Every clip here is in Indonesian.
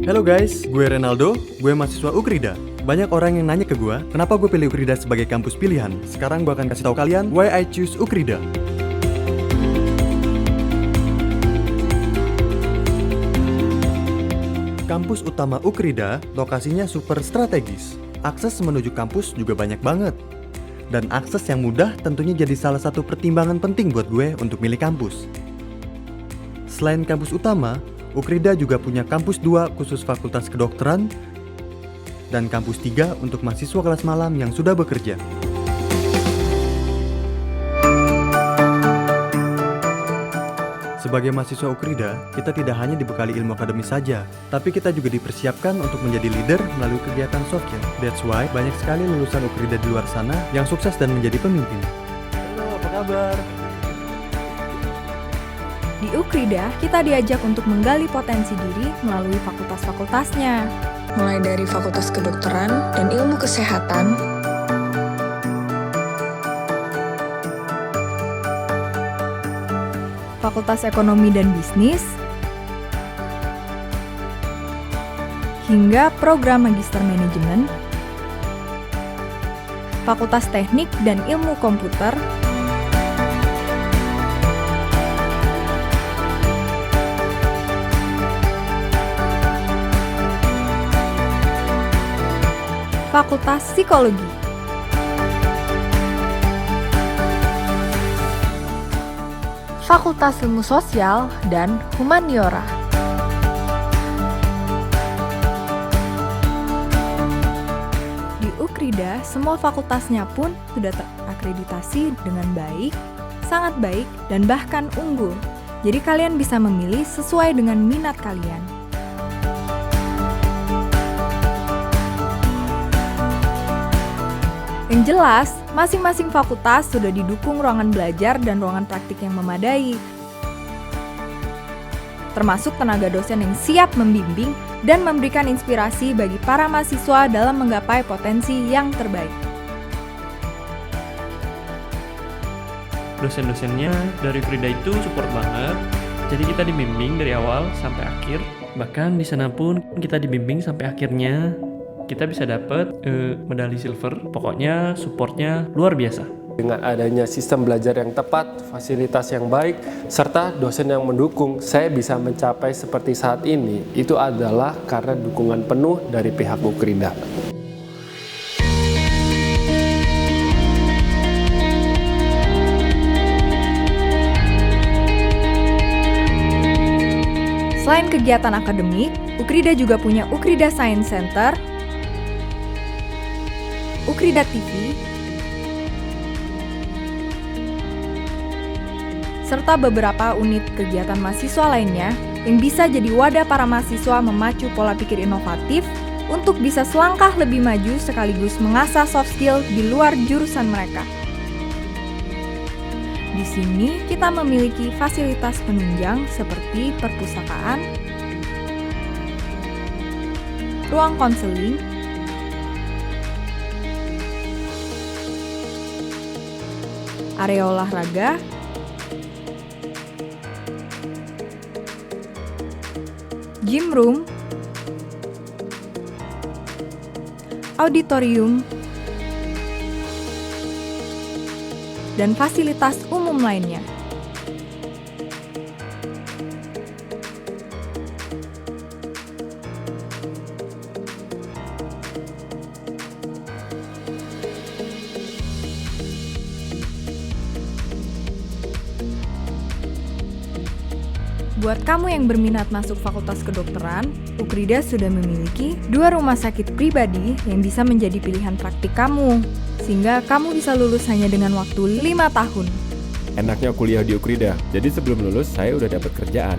Halo guys, gue Renaldo, gue mahasiswa Ukrida. Banyak orang yang nanya ke gue, kenapa gue pilih Ukrida sebagai kampus pilihan. Sekarang gue akan kasih tahu kalian why I choose Ukrida. Kampus utama Ukrida, lokasinya super strategis. Akses menuju kampus juga banyak banget. Dan akses yang mudah tentunya jadi salah satu pertimbangan penting buat gue untuk milih kampus. Selain kampus utama, Ukrida juga punya kampus 2 khusus fakultas kedokteran dan kampus 3 untuk mahasiswa kelas malam yang sudah bekerja. Sebagai mahasiswa Ukrida, kita tidak hanya dibekali ilmu akademis saja, tapi kita juga dipersiapkan untuk menjadi leader melalui kegiatan soft skill. That's why banyak sekali lulusan Ukrida di luar sana yang sukses dan menjadi pemimpin. Halo, apa kabar? Di Ukrida, kita diajak untuk menggali potensi diri melalui fakultas-fakultasnya. Mulai dari Fakultas Kedokteran dan Ilmu Kesehatan, Fakultas Ekonomi dan Bisnis, hingga program Magister Manajemen, Fakultas Teknik dan Ilmu Komputer, Fakultas Psikologi, Fakultas Ilmu Sosial dan Humaniora. Di Ukrida, semua fakultasnya pun sudah terakreditasi dengan baik, sangat baik, dan bahkan unggul. Jadi kalian bisa memilih sesuai dengan minat kalian. Yang jelas, masing-masing fakultas sudah didukung ruangan belajar dan ruangan praktik yang memadai. Termasuk tenaga dosen yang siap membimbing dan memberikan inspirasi bagi para mahasiswa dalam menggapai potensi yang terbaik. Dosen-dosennya dari Ukrida itu support banget. Jadi kita dibimbing dari awal sampai akhir. Bahkan di sana pun kita dibimbing sampai akhirnya kita bisa dapat medali silver. Pokoknya supportnya luar biasa. Dengan adanya sistem belajar yang tepat, fasilitas yang baik, serta dosen yang mendukung, saya bisa mencapai seperti saat ini. Itu adalah karena dukungan penuh dari pihak Ukrida. Selain kegiatan akademik, Ukrida juga punya Ukrida Science Center, Ukrida TV, serta beberapa unit kegiatan mahasiswa lainnya yang bisa jadi wadah para mahasiswa memacu pola pikir inovatif untuk bisa selangkah lebih maju sekaligus mengasah soft skill di luar jurusan mereka. Di sini kita memiliki fasilitas penunjang seperti perpustakaan, ruang konseling, area olahraga, gym room, auditorium, dan fasilitas umum lainnya. Buat kamu yang berminat masuk Fakultas Kedokteran, Ukrida sudah memiliki 2 rumah sakit pribadi yang bisa menjadi pilihan praktik kamu, sehingga kamu bisa lulus hanya dengan waktu 5 tahun. Enaknya kuliah di Ukrida, jadi sebelum lulus saya udah dapat kerjaan.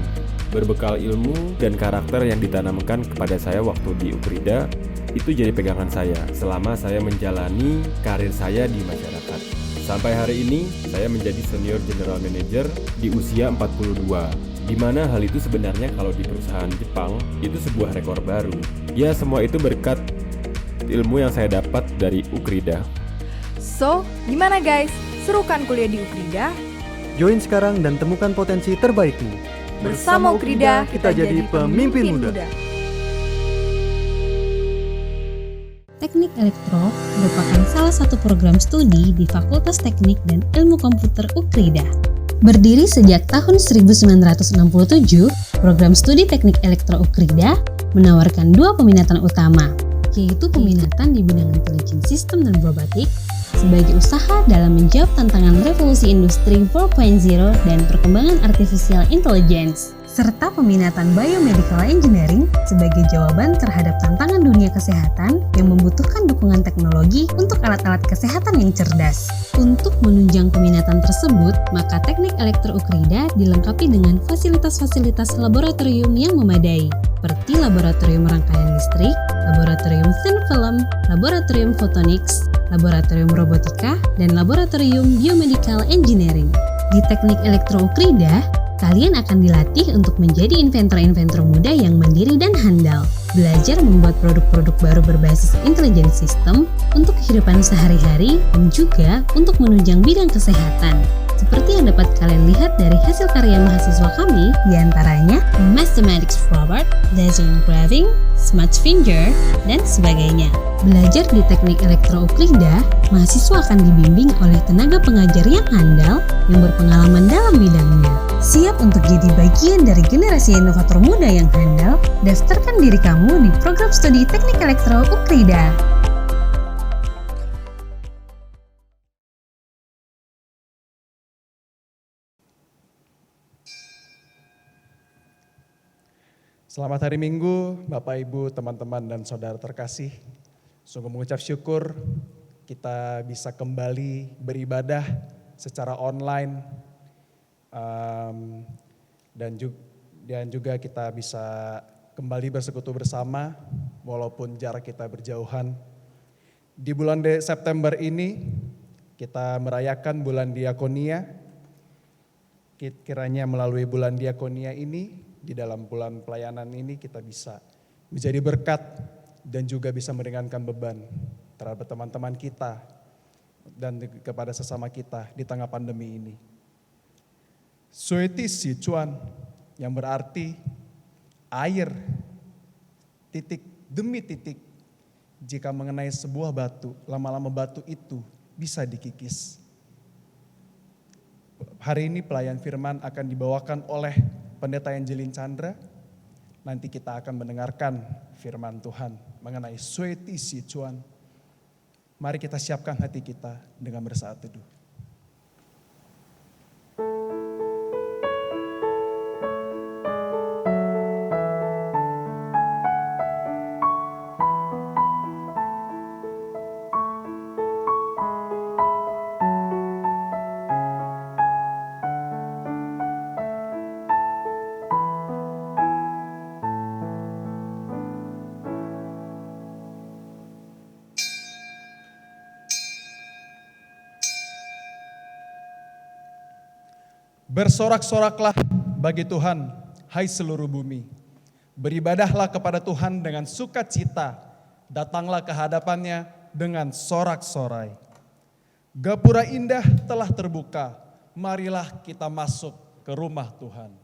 Berbekal ilmu dan karakter yang ditanamkan kepada saya waktu di Ukrida, itu jadi pegangan saya selama saya menjalani karir saya di masyarakat. Sampai hari ini, saya menjadi Senior General Manager di usia 42. Di mana hal itu sebenarnya kalau di perusahaan Jepang itu sebuah rekor baru. Ya, semua itu berkat ilmu yang saya dapat dari Ukrida. So, gimana guys? Seru kan kuliah di Ukrida? Join sekarang dan temukan potensi terbaikmu. Bersama Ukrida, kita jadi pemimpin muda. Teknik Elektro merupakan salah satu program studi di Fakultas Teknik dan Ilmu Komputer UKRIDA. Berdiri sejak tahun 1967, program studi Teknik Elektro UKRIDA menawarkan dua peminatan utama, yaitu peminatan di bidang intelligent system dan robotik sebagai usaha dalam menjawab tantangan revolusi industri 4.0 dan perkembangan artificial intelligence, serta peminatan biomedical engineering sebagai jawaban terhadap tantangan dunia kesehatan yang membutuhkan dukungan teknologi untuk alat-alat kesehatan yang cerdas. Untuk menunjang peminatan tersebut, maka Teknik Elektro UKRIDA dilengkapi dengan fasilitas-fasilitas laboratorium yang memadai, seperti laboratorium rangkaian listrik, laboratorium thin film, laboratorium photonics, laboratorium robotika, dan laboratorium biomedical engineering. Di Teknik Elektro UKRIDA, kalian akan dilatih untuk menjadi inventor-inventor muda yang mandiri dan handal, belajar membuat produk-produk baru berbasis intelligent system untuk kehidupan sehari-hari dan juga untuk menunjang bidang kesehatan. Seperti yang dapat kalian lihat dari hasil karya mahasiswa kami, diantaranya Mathematics Robot, Laser Engraving, Smart Finger, dan sebagainya. Belajar di Teknik Elektro UKRIDA, mahasiswa akan dibimbing oleh tenaga pengajar yang handal yang berpengalaman dalam bidangnya. Siap untuk jadi bagian dari generasi inovator muda yang handal? Daftarkan diri kamu di program studi Teknik Elektro UKRIDA. Selamat hari Minggu, Bapak Ibu, teman-teman dan saudara terkasih. Sungguh mengucap syukur kita bisa kembali beribadah secara online dan juga kita bisa kembali bersekutu bersama walaupun jarak kita berjauhan. Di bulan September ini kita merayakan bulan diakonia. Kiranya melalui bulan diakonia ini, di dalam bulan pelayanan ini kita bisa menjadi berkat dan juga bisa meringankan beban terhadap teman-teman kita dan kepada sesama kita di tengah pandemi ini. Sueti si cuan yang berarti air titik demi titik. Jika mengenai sebuah batu, lama-lama batu itu bisa dikikis. Hari ini pelayan firman akan dibawakan oleh Pendeta Angelin Chandra. Nanti kita akan mendengarkan firman Tuhan mengenai Sueti si cuan. Mari kita siapkan hati kita dengan bersaat teduh. Bersorak-soraklah bagi Tuhan, hai seluruh bumi. Beribadahlah kepada Tuhan dengan sukacita, datanglah ke hadapannya dengan sorak-sorai. Gapura indah telah terbuka, marilah kita masuk ke rumah Tuhan.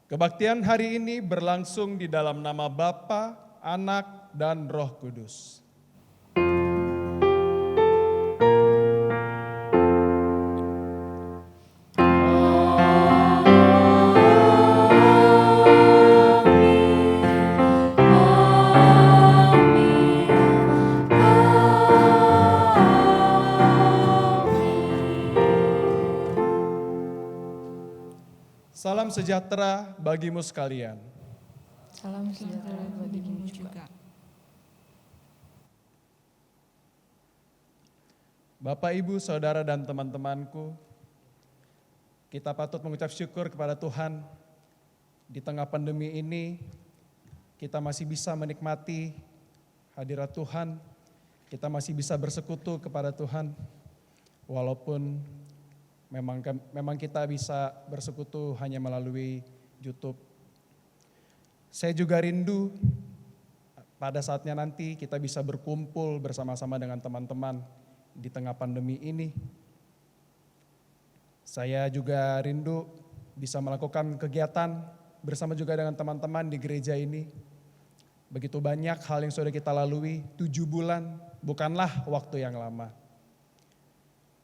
Kebaktian hari ini berlangsung di dalam nama Bapa, Anak, dan Roh Kudus. Salam sejahtera bagimu sekalian. Salam sejahtera bagimu juga. Bapak, Ibu, Saudara, dan teman-temanku, kita patut mengucap syukur kepada Tuhan. Di tengah pandemi ini, kita masih bisa menikmati hadirat Tuhan, kita masih bisa bersekutu kepada Tuhan, walaupun memang kita bisa bersekutu hanya melalui YouTube. Saya juga rindu pada saatnya nanti kita bisa berkumpul bersama-sama dengan teman-teman di tengah pandemi ini. Saya juga rindu bisa melakukan kegiatan bersama juga dengan teman-teman di gereja ini. Begitu banyak hal yang sudah kita lalui, 7 bulan bukanlah waktu yang lama.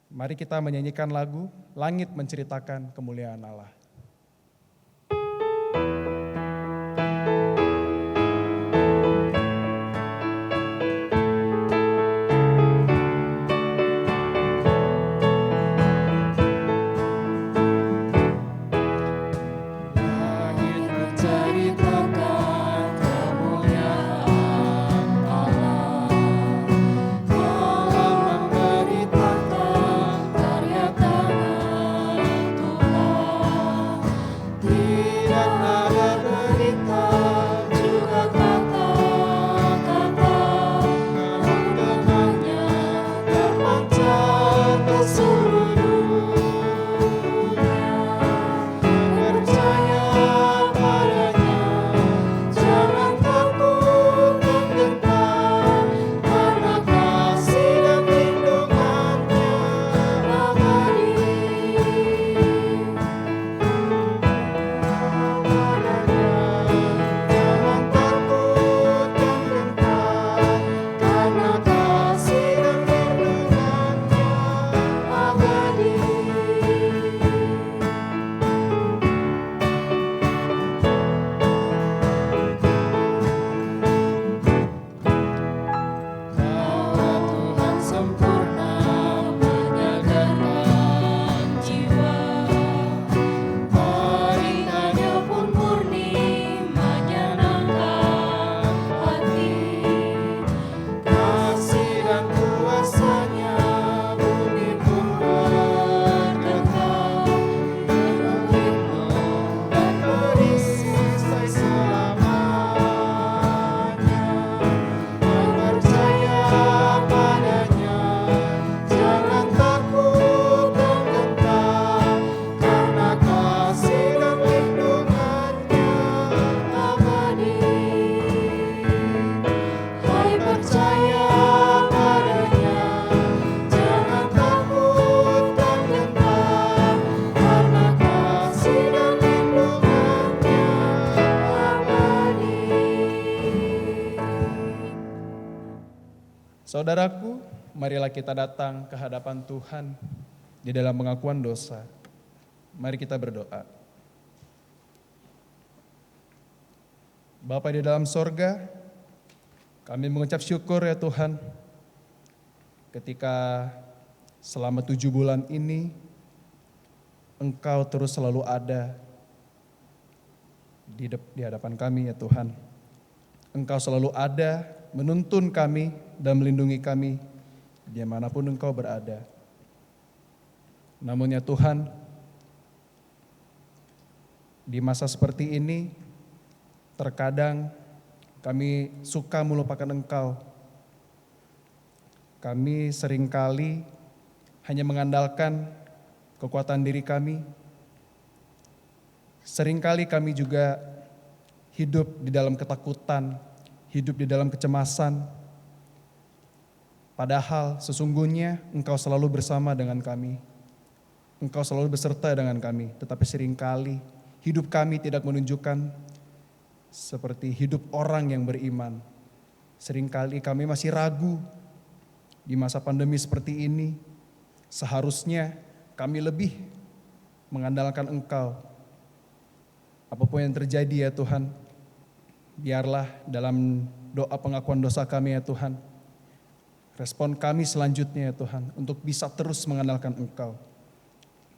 Mari kita menyanyikan lagu Langit Menceritakan Kemuliaan Allah. Saudaraku, marilah kita datang ke hadapan Tuhan di dalam pengakuan dosa. Mari kita berdoa. Bapa di dalam sorga, kami mengucap syukur ya Tuhan, ketika selama 7 bulan ini, Engkau terus selalu ada di hadapan kami ya Tuhan. Engkau selalu ada menuntun kami dan melindungi kami dimanapun Engkau berada. Namun ya Tuhan, di masa seperti ini, terkadang kami suka melupakan Engkau. Kami seringkali hanya mengandalkan kekuatan diri kami. Seringkali kami juga hidup di dalam ketakutan, hidup di dalam kecemasan. Padahal sesungguhnya Engkau selalu bersama dengan kami. Engkau selalu beserta dengan kami, tetapi seringkali hidup kami tidak menunjukkan seperti hidup orang yang beriman. Seringkali kami masih ragu di masa pandemi seperti ini. Seharusnya kami lebih mengandalkan Engkau. Apapun yang terjadi ya Tuhan, biarlah dalam doa pengakuan dosa kami ya Tuhan, respon kami selanjutnya ya Tuhan, untuk bisa terus mengandalkan Engkau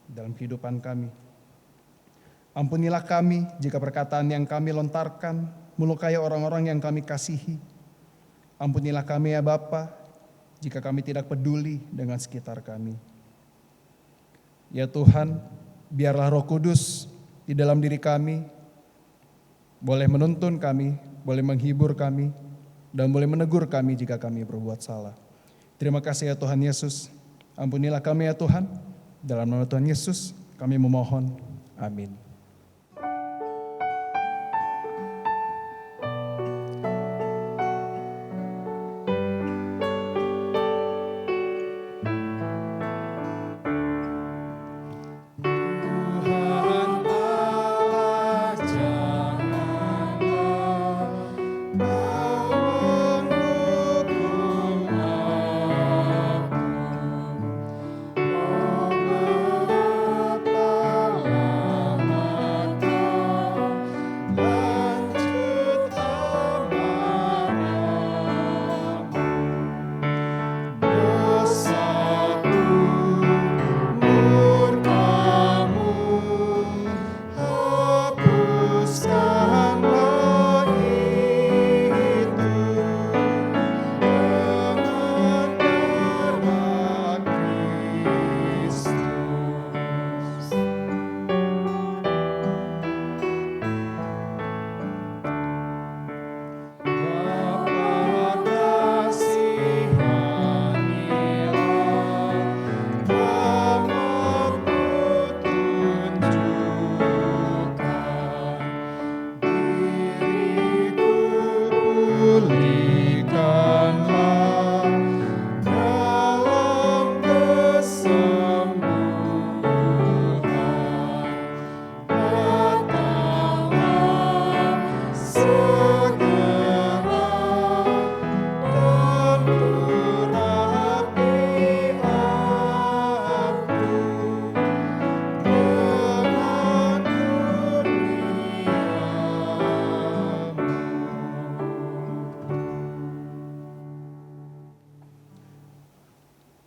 dalam kehidupan kami. Ampunilah kami jika perkataan yang kami lontarkan melukai orang-orang yang kami kasihi. Ampunilah kami ya Bapa, jika kami tidak peduli dengan sekitar kami. Ya Tuhan, biarlah Roh Kudus di dalam diri kami boleh menuntun kami, boleh menghibur kami, dan boleh menegur kami jika kami berbuat salah. Terima kasih ya Tuhan Yesus. Ampunilah kami ya Tuhan. Dalam nama Tuhan Yesus kami memohon. Amin.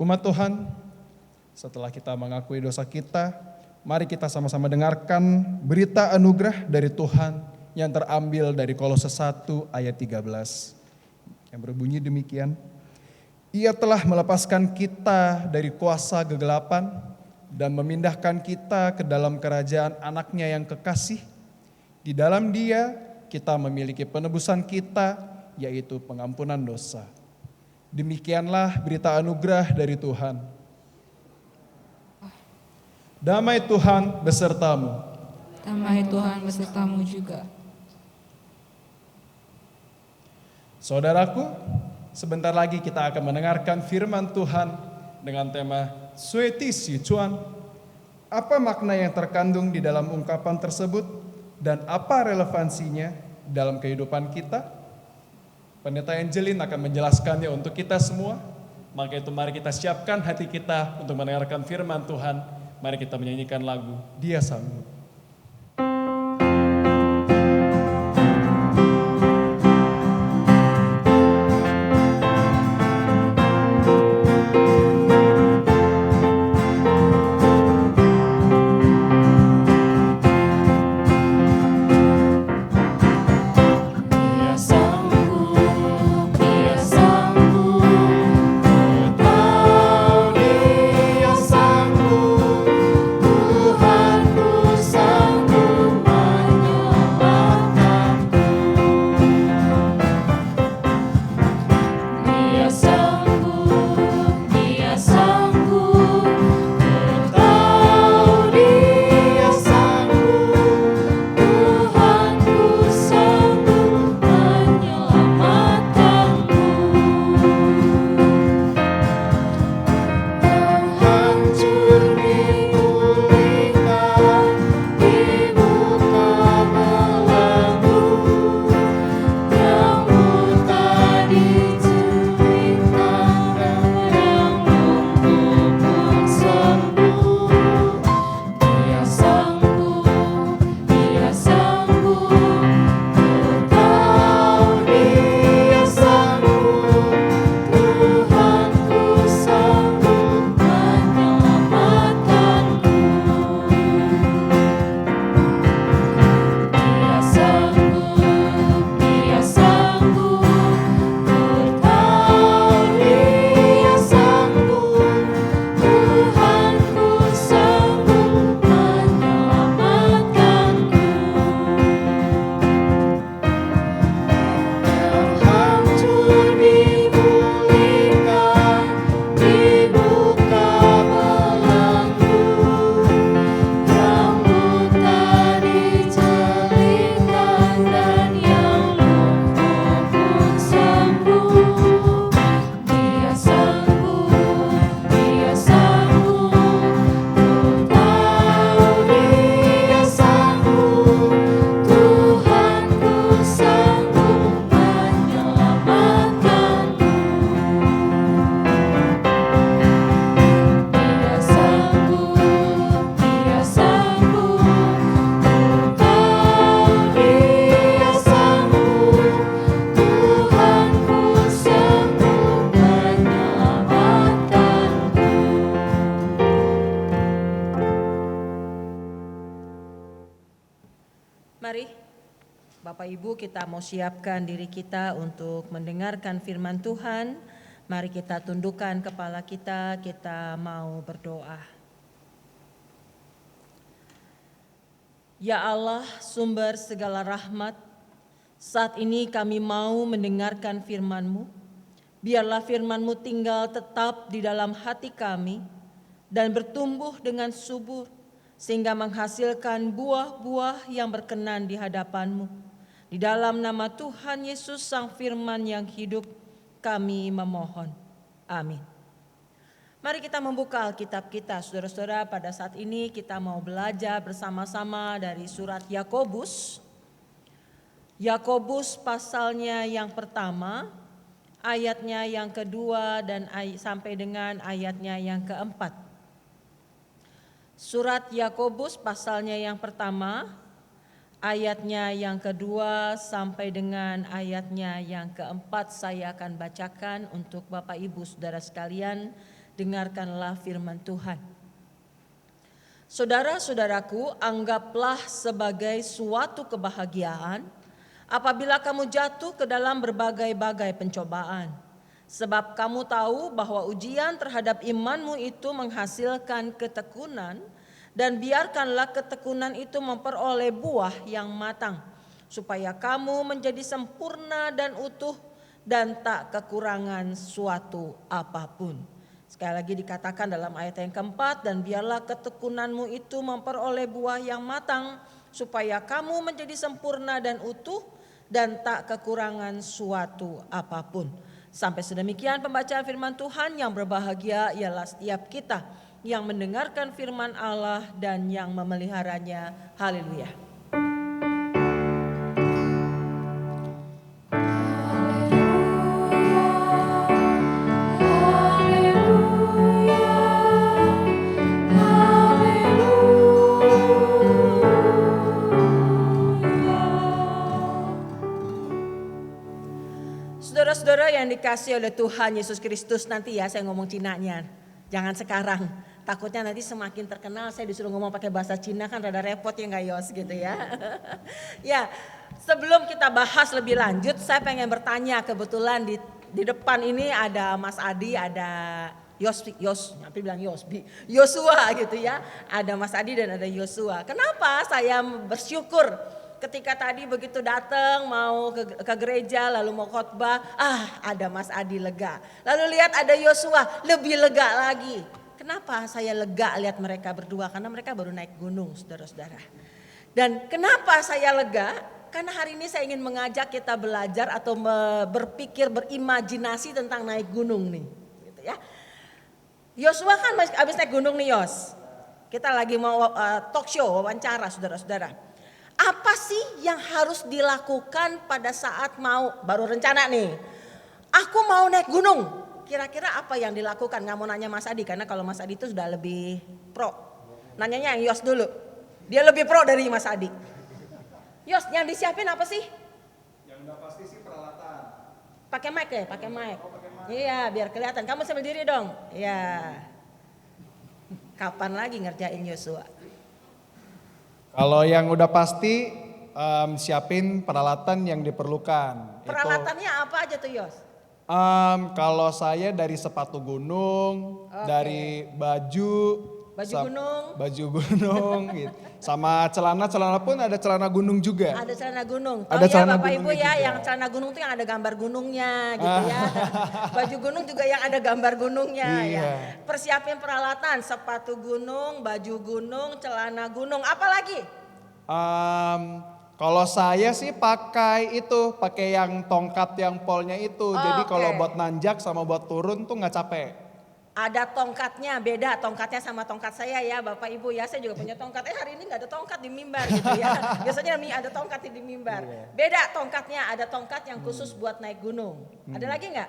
Umat Tuhan, setelah kita mengakui dosa kita, mari kita sama-sama dengarkan berita anugerah dari Tuhan yang terambil dari Kolose 1 ayat 13. Yang berbunyi demikian, Ia telah melepaskan kita dari kuasa kegelapan dan memindahkan kita ke dalam kerajaan anaknya yang kekasih. Di dalam Dia kita memiliki penebusan kita, yaitu pengampunan dosa. Demikianlah berita anugerah dari Tuhan. Damai Tuhan besertamu. Damai Tuhan besertamu juga. Saudaraku, sebentar lagi kita akan mendengarkan firman Tuhan dengan tema Sueti Si Chuan. Apa makna yang terkandung di dalam ungkapan tersebut dan apa relevansinya dalam kehidupan kita? Pendeta Angelin akan menjelaskannya untuk kita semua. Maka itu mari kita siapkan hati kita untuk mendengarkan firman Tuhan. Mari kita menyanyikan lagu Dia Sanggup. Tuhanku Mari, Bapak Ibu, kita mau siapkan diri kita untuk mendengarkan firman Tuhan. Mari kita tundukkan kepala kita mau berdoa. Ya Allah, sumber segala rahmat, saat ini kami mau mendengarkan firman-Mu. Biarlah firman-Mu tinggal tetap di dalam hati kami dan bertumbuh dengan subur, sehingga menghasilkan buah-buah yang berkenan di hadapan-Mu. Di dalam nama Tuhan Yesus Sang Firman yang hidup, kami memohon. Amin. Mari kita membuka Alkitab kita, saudara-saudara. Pada saat ini kita mau belajar bersama-sama dari surat Yakobus. Yakobus pasalnya yang pertama, ayatnya yang kedua dan sampai dengan ayatnya yang keempat. Surat Yakobus pasalnya yang pertama, ayatnya yang kedua sampai dengan ayatnya yang keempat. Saya akan bacakan untuk Bapak Ibu Saudara sekalian, dengarkanlah firman Tuhan. Saudara-saudaraku, anggaplah sebagai suatu kebahagiaan apabila kamu jatuh ke dalam berbagai-bagai pencobaan. Sebab kamu tahu bahwa ujian terhadap imanmu itu menghasilkan ketekunan, dan biarkanlah ketekunan itu memperoleh buah yang matang, supaya kamu menjadi sempurna dan utuh dan tak kekurangan suatu apapun. Sekali lagi dikatakan dalam ayat yang keempat, dan biarlah ketekunanmu itu memperoleh buah yang matang, supaya kamu menjadi sempurna dan utuh dan tak kekurangan suatu apapun. Sampai sedemikian pembacaan firman Tuhan. Yang berbahagia ialah setiap kita yang mendengarkan firman Allah dan yang memeliharanya. Haleluya. Saudara-saudara yang dikasihi oleh Tuhan Yesus Kristus, nanti ya saya ngomong Cinanya. Jangan sekarang, takutnya nanti semakin terkenal saya disuruh ngomong pakai bahasa Cina, kan rada repot ya nggak Yos gitu ya. Ya, sebelum kita bahas lebih lanjut, saya pengen bertanya. Kebetulan di depan ini ada Mas Adi, ada Yosua gitu ya. Ada Mas Adi dan ada Yosua. Kenapa saya bersyukur ketika tadi begitu datang mau ke gereja lalu mau khotbah, ada Mas Adi lega. Lalu lihat ada Yosua, lebih lega lagi. Kenapa saya lega lihat mereka berdua? Karena mereka baru naik gunung, saudara-saudara. Dan kenapa saya lega? Karena hari ini saya ingin mengajak kita belajar atau berpikir, berimajinasi tentang naik gunung nih. Gitu ya. Yosua kan habis naik gunung nih Yos. Kita lagi mau talk show, wawancara saudara-saudara. Apa sih yang harus dilakukan pada saat baru rencana nih? Aku mau naik gunung. Kira-kira apa yang dilakukan? Gak mau nanya Mas Adi, karena kalau Mas Adi itu sudah lebih pro. Nanyanya yang Yos dulu. Dia lebih pro dari Mas Adi. Yos, yang disiapin apa sih? Yang udah pasti sih peralatan. Pakai mic ya? Pakai mic. Iya, biar kelihatan. Kamu sambil diri dong. Iya. Kapan lagi ngerjain Yosua? Kalau yang udah pasti siapin peralatan yang diperlukan. Peralatannya apa aja tuh Yos? Kalau saya dari sepatu gunung, dari baju gunung gitu. Sama celana pun ada celana gunung juga. Ada celana gunung. Ada celana Bapak gunung Ibu ya, juga. yang celana gunung tuh yang ada gambar gunungnya gitu ya. Baju gunung juga yang ada gambar gunungnya Iya. ya. Persiapin peralatan, sepatu gunung, baju gunung, celana gunung, apa lagi? Kalau saya sih pakai yang tongkat yang polnya itu. Jadi kalau buat nanjak sama buat turun tuh nggak capek. Ada tongkatnya, beda tongkatnya sama tongkat saya ya Bapak Ibu ya. Saya juga punya tongkat, hari ini gak ada tongkat di mimbar gitu ya. Biasanya ada tongkat di mimbar. Beda tongkatnya, ada tongkat yang khusus buat naik gunung. Ada lagi gak?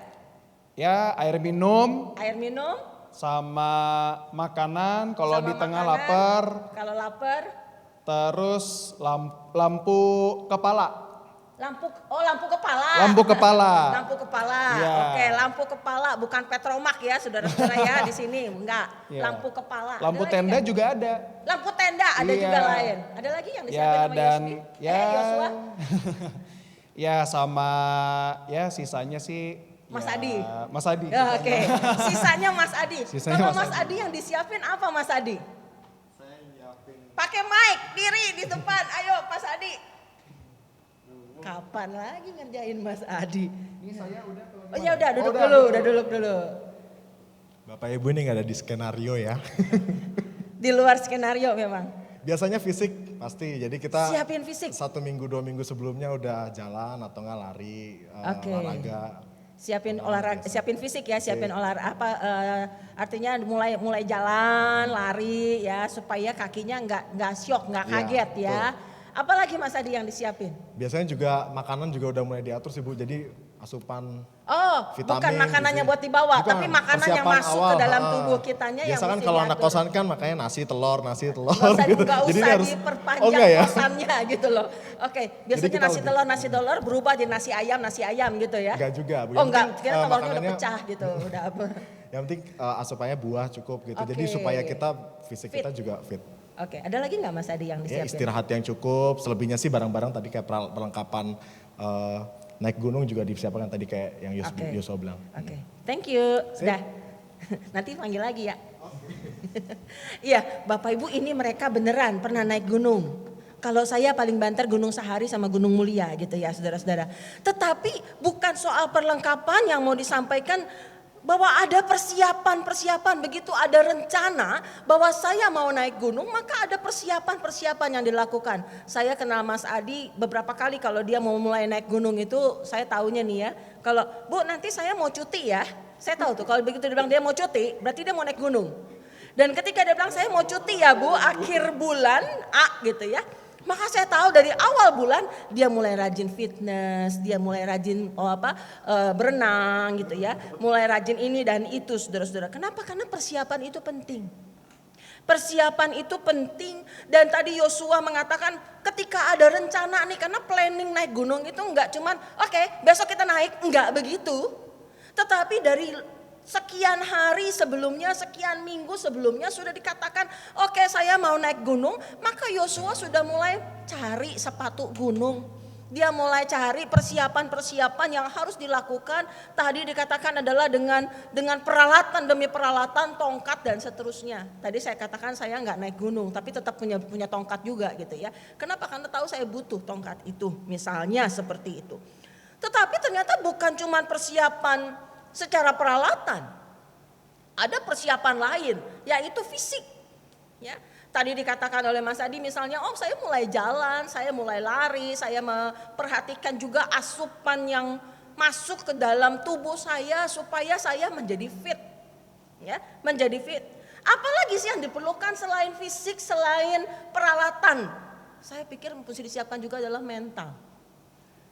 Ya, air minum. Air minum. Sama makanan kalau Sama di tengah makanan, lapar. Kalau lapar. Terus lampu kepala. Lampu kepala. Lampu kepala. Lampu kepala. Ya. Oke, lampu kepala bukan petromak ya, saudara-saudara ya di sini. Enggak. Ya. Lampu kepala. Lampu Ada lagi tenda nggak? juga ada. Lampu tenda ada Iya. juga lain. Ada lagi yang disiapin Ya sama dan Yosua? ya Yosua? ya sama ya sisanya sih Mas ya, Adi. Mas Adi. Ya, oke. Sisanya Mas Adi. Sisanya Kalau Mas Mas Adi yang disiapin apa Mas Adi? Pakai mic diri di depan. Ayo Mas Adi. Kapan lagi ngerjain Mas Adi? Ini saya udah Oh ya udah duduk dulu, udah duduk dulu. Bapak Ibu ini nggak ada di skenario ya. Di luar skenario memang. Biasanya fisik pasti, jadi kita Siapin fisik. 1 minggu 2 minggu sebelumnya udah jalan atau nggak lari, Oke. olahraga. Siapin olahraga, siapin fisik ya, siapin olahraga artinya mulai jalan, lari ya supaya kakinya nggak syok, nggak Iya, kaget ya. Apalagi Mas Adi yang disiapin? Biasanya juga makanan juga udah mulai diatur sih Bu, jadi asupan Oh, vitamin. bukan makanannya gizi. buat dibawa, Bukan, tapi makanan yang persiapan masuk awal, ke dalam ha. tubuh kitanya yang Biasa kan mesti kalau anak diatur. kosan kan makanya nasi telur. Nggak usah, gitu. nggak Jadi usah ini harus, diperpanjang oh enggak ya? kosannya gitu loh. Oke, biasanya kita nasi telur berubah jadi nasi ayam gitu ya? Enggak juga Bu. Oh Yang enggak, penting, kira telurnya udah makanannya- pecah gitu, udah apa. Yang penting asupannya buah cukup gitu. Jadi Oke. supaya kita fisik Fit. kita juga fit. Oke, ada lagi nggak Mas Adi yang Ya disiapin? istirahat yang cukup, selebihnya sih barang-barang tadi kayak perlengkapan naik gunung juga disiapkan tadi kayak yang Oke. Yosua bilang. Oke, thank you. Sudah. Nanti panggil lagi ya. Iya, Bapak Ibu ini mereka beneran pernah naik gunung. Kalau saya paling banter Gunung Sahari sama Gunung Mulia gitu ya saudara-saudara. Tetapi bukan soal perlengkapan yang mau disampaikan, bahwa ada persiapan begitu ada rencana bahwa saya mau naik gunung, maka ada persiapan yang dilakukan. Saya kenal Mas Adi beberapa kali kalau dia mau mulai naik gunung itu saya taunya nih ya. Kalau Bu nanti saya mau cuti ya, saya tahu tuh kalau begitu dia bilang dia mau cuti berarti dia mau naik gunung. Dan ketika dia bilang saya mau cuti ya Bu akhir bulan A gitu ya. Maka saya tahu dari awal bulan dia mulai rajin fitness, dia mulai rajin berenang gitu ya. Mulai rajin ini dan itu saudara-saudara. Kenapa? Karena persiapan itu penting. Persiapan itu penting dan tadi Yosua mengatakan ketika ada rencana nih karena planning naik gunung itu enggak cuman oke, besok kita naik, enggak begitu. Tetapi dari sekian hari sebelumnya, sekian minggu sebelumnya sudah dikatakan, oke saya mau naik gunung, maka Yosua sudah mulai cari sepatu gunung. Dia mulai cari persiapan-persiapan yang harus dilakukan. Tadi dikatakan adalah dengan peralatan demi peralatan, tongkat dan seterusnya. Tadi saya katakan saya nggak naik gunung, tapi tetap punya tongkat juga gitu ya. Kenapa? Karena tahu saya butuh tongkat itu, misalnya seperti itu. Tetapi ternyata bukan cuma persiapan secara peralatan, ada persiapan lain, yaitu fisik. Ya, tadi dikatakan oleh Mas Adi misalnya, oh saya mulai jalan, saya mulai lari, saya memperhatikan juga asupan yang masuk ke dalam tubuh saya supaya saya menjadi fit. Ya, menjadi fit. Apalagi sih yang diperlukan selain fisik, selain peralatan? Saya pikir mesti disiapkan juga adalah mental.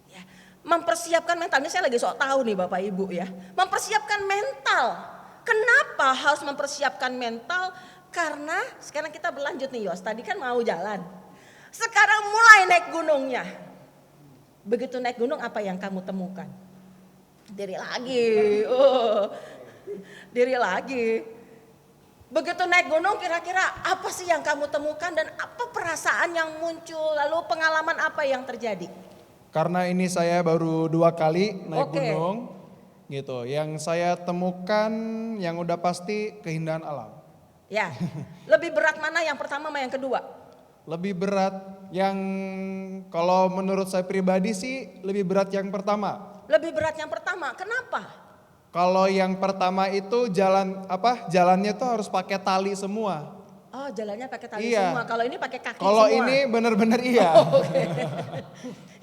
Ya. Mempersiapkan mental, ini saya lagi sok tahu nih Bapak Ibu ya. Mempersiapkan mental. Kenapa harus mempersiapkan mental? Karena sekarang kita berlanjut nih Yos, tadi kan mau jalan. Sekarang mulai naik gunungnya. Begitu naik gunung apa yang kamu temukan? Diri lagi, diri lagi. Begitu naik gunung kira-kira apa sih yang kamu temukan dan apa perasaan yang muncul? Lalu pengalaman apa yang terjadi? Karena ini saya baru 2 kali naik Oke. gunung gitu. Yang saya temukan yang udah pasti keindahan alam. Ya, lebih berat mana yang pertama sama yang kedua? Lebih berat yang kalau menurut saya pribadi sih lebih berat yang pertama. Lebih berat yang pertama, kenapa? Kalau yang pertama itu jalannya tuh harus pakai tali semua. Oh jalannya pakai tali Iya. semua, kalau ini pakai kaki Kalau semua. ini bener-bener iya. Oke.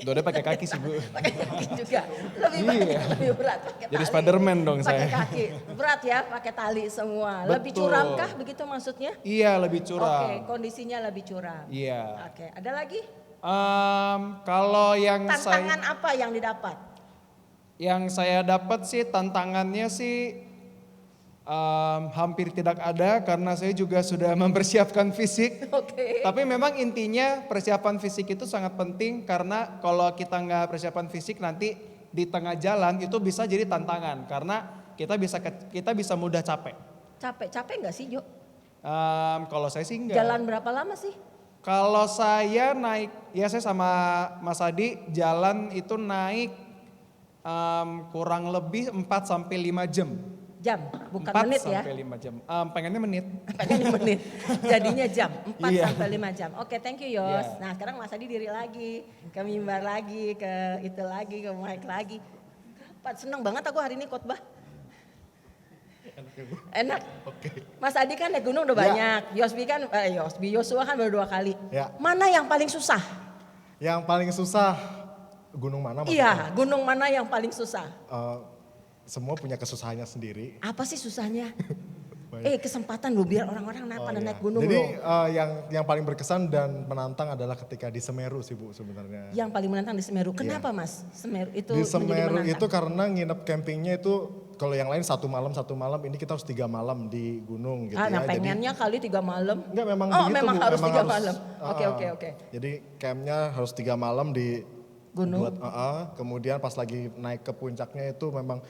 Dode pakai kaki sih Bu. Pakai kaki juga, Iya. lebih berat pakai Jadi tali. Spiderman dong Pakai saya. kaki, berat ya pakai tali semua. Lebih Betul. curam kah begitu maksudnya? Iya lebih Oke, curam. kondisinya lebih curam. Iya. Oke, ada lagi? Kalau yang Tantangan apa yang didapat? saya dapat sih tantangannya sih hampir tidak ada karena saya juga sudah mempersiapkan fisik. Oke. Tapi memang intinya persiapan fisik itu sangat penting karena kalau kita nggak persiapan fisik nanti di tengah jalan itu bisa jadi tantangan karena kita bisa mudah capek. Capek nggak sih Jo? Kalau saya sih enggak. Jalan berapa lama sih? Kalau saya naik, ya saya sama Mas Adi jalan itu naik kurang lebih 4 sampai 5 jam. Jam, bukan 4 menit ya. sampai 5 jam. Pengennya menit. Pengen menit. Jadinya jam, 4 Iya. sampai 5 jam. Oke, thank you Yos. Iya. Nah, sekarang Mas Adi diri lagi, ke mimbar lagi, ke itu lagi, ke mic lagi. Seneng banget aku hari ini khotbah. Enak. Mas Adi kan naik gunung udah Ya. banyak. Yosua kan baru 2 kali. Ya. Mana yang paling susah? Yang paling susah gunung mana maksudnya? Iya, gunung mana yang paling susah? Semua punya kesusahannya sendiri. Apa sih susahnya? Banyak. Kesempatan loh biar orang-orang pada naik gunung Jadi loh. yang paling berkesan dan menantang adalah ketika di Semeru sih Bu sebenarnya. Yang paling menantang di Semeru. Kenapa Mas? Semeru itu Di menjadi Semeru menantang? itu karena nginep campingnya itu kalau yang lain 1 malam, ini kita harus 3 malam di gunung gitu Nah ya. pengennya kali 3 malam. Enggak memang Oh begitu memang Bu, harus memang 3 malam. Oke. Jadi campnya harus 3 malam di Gunung. kemudian pas lagi naik ke puncaknya itu memang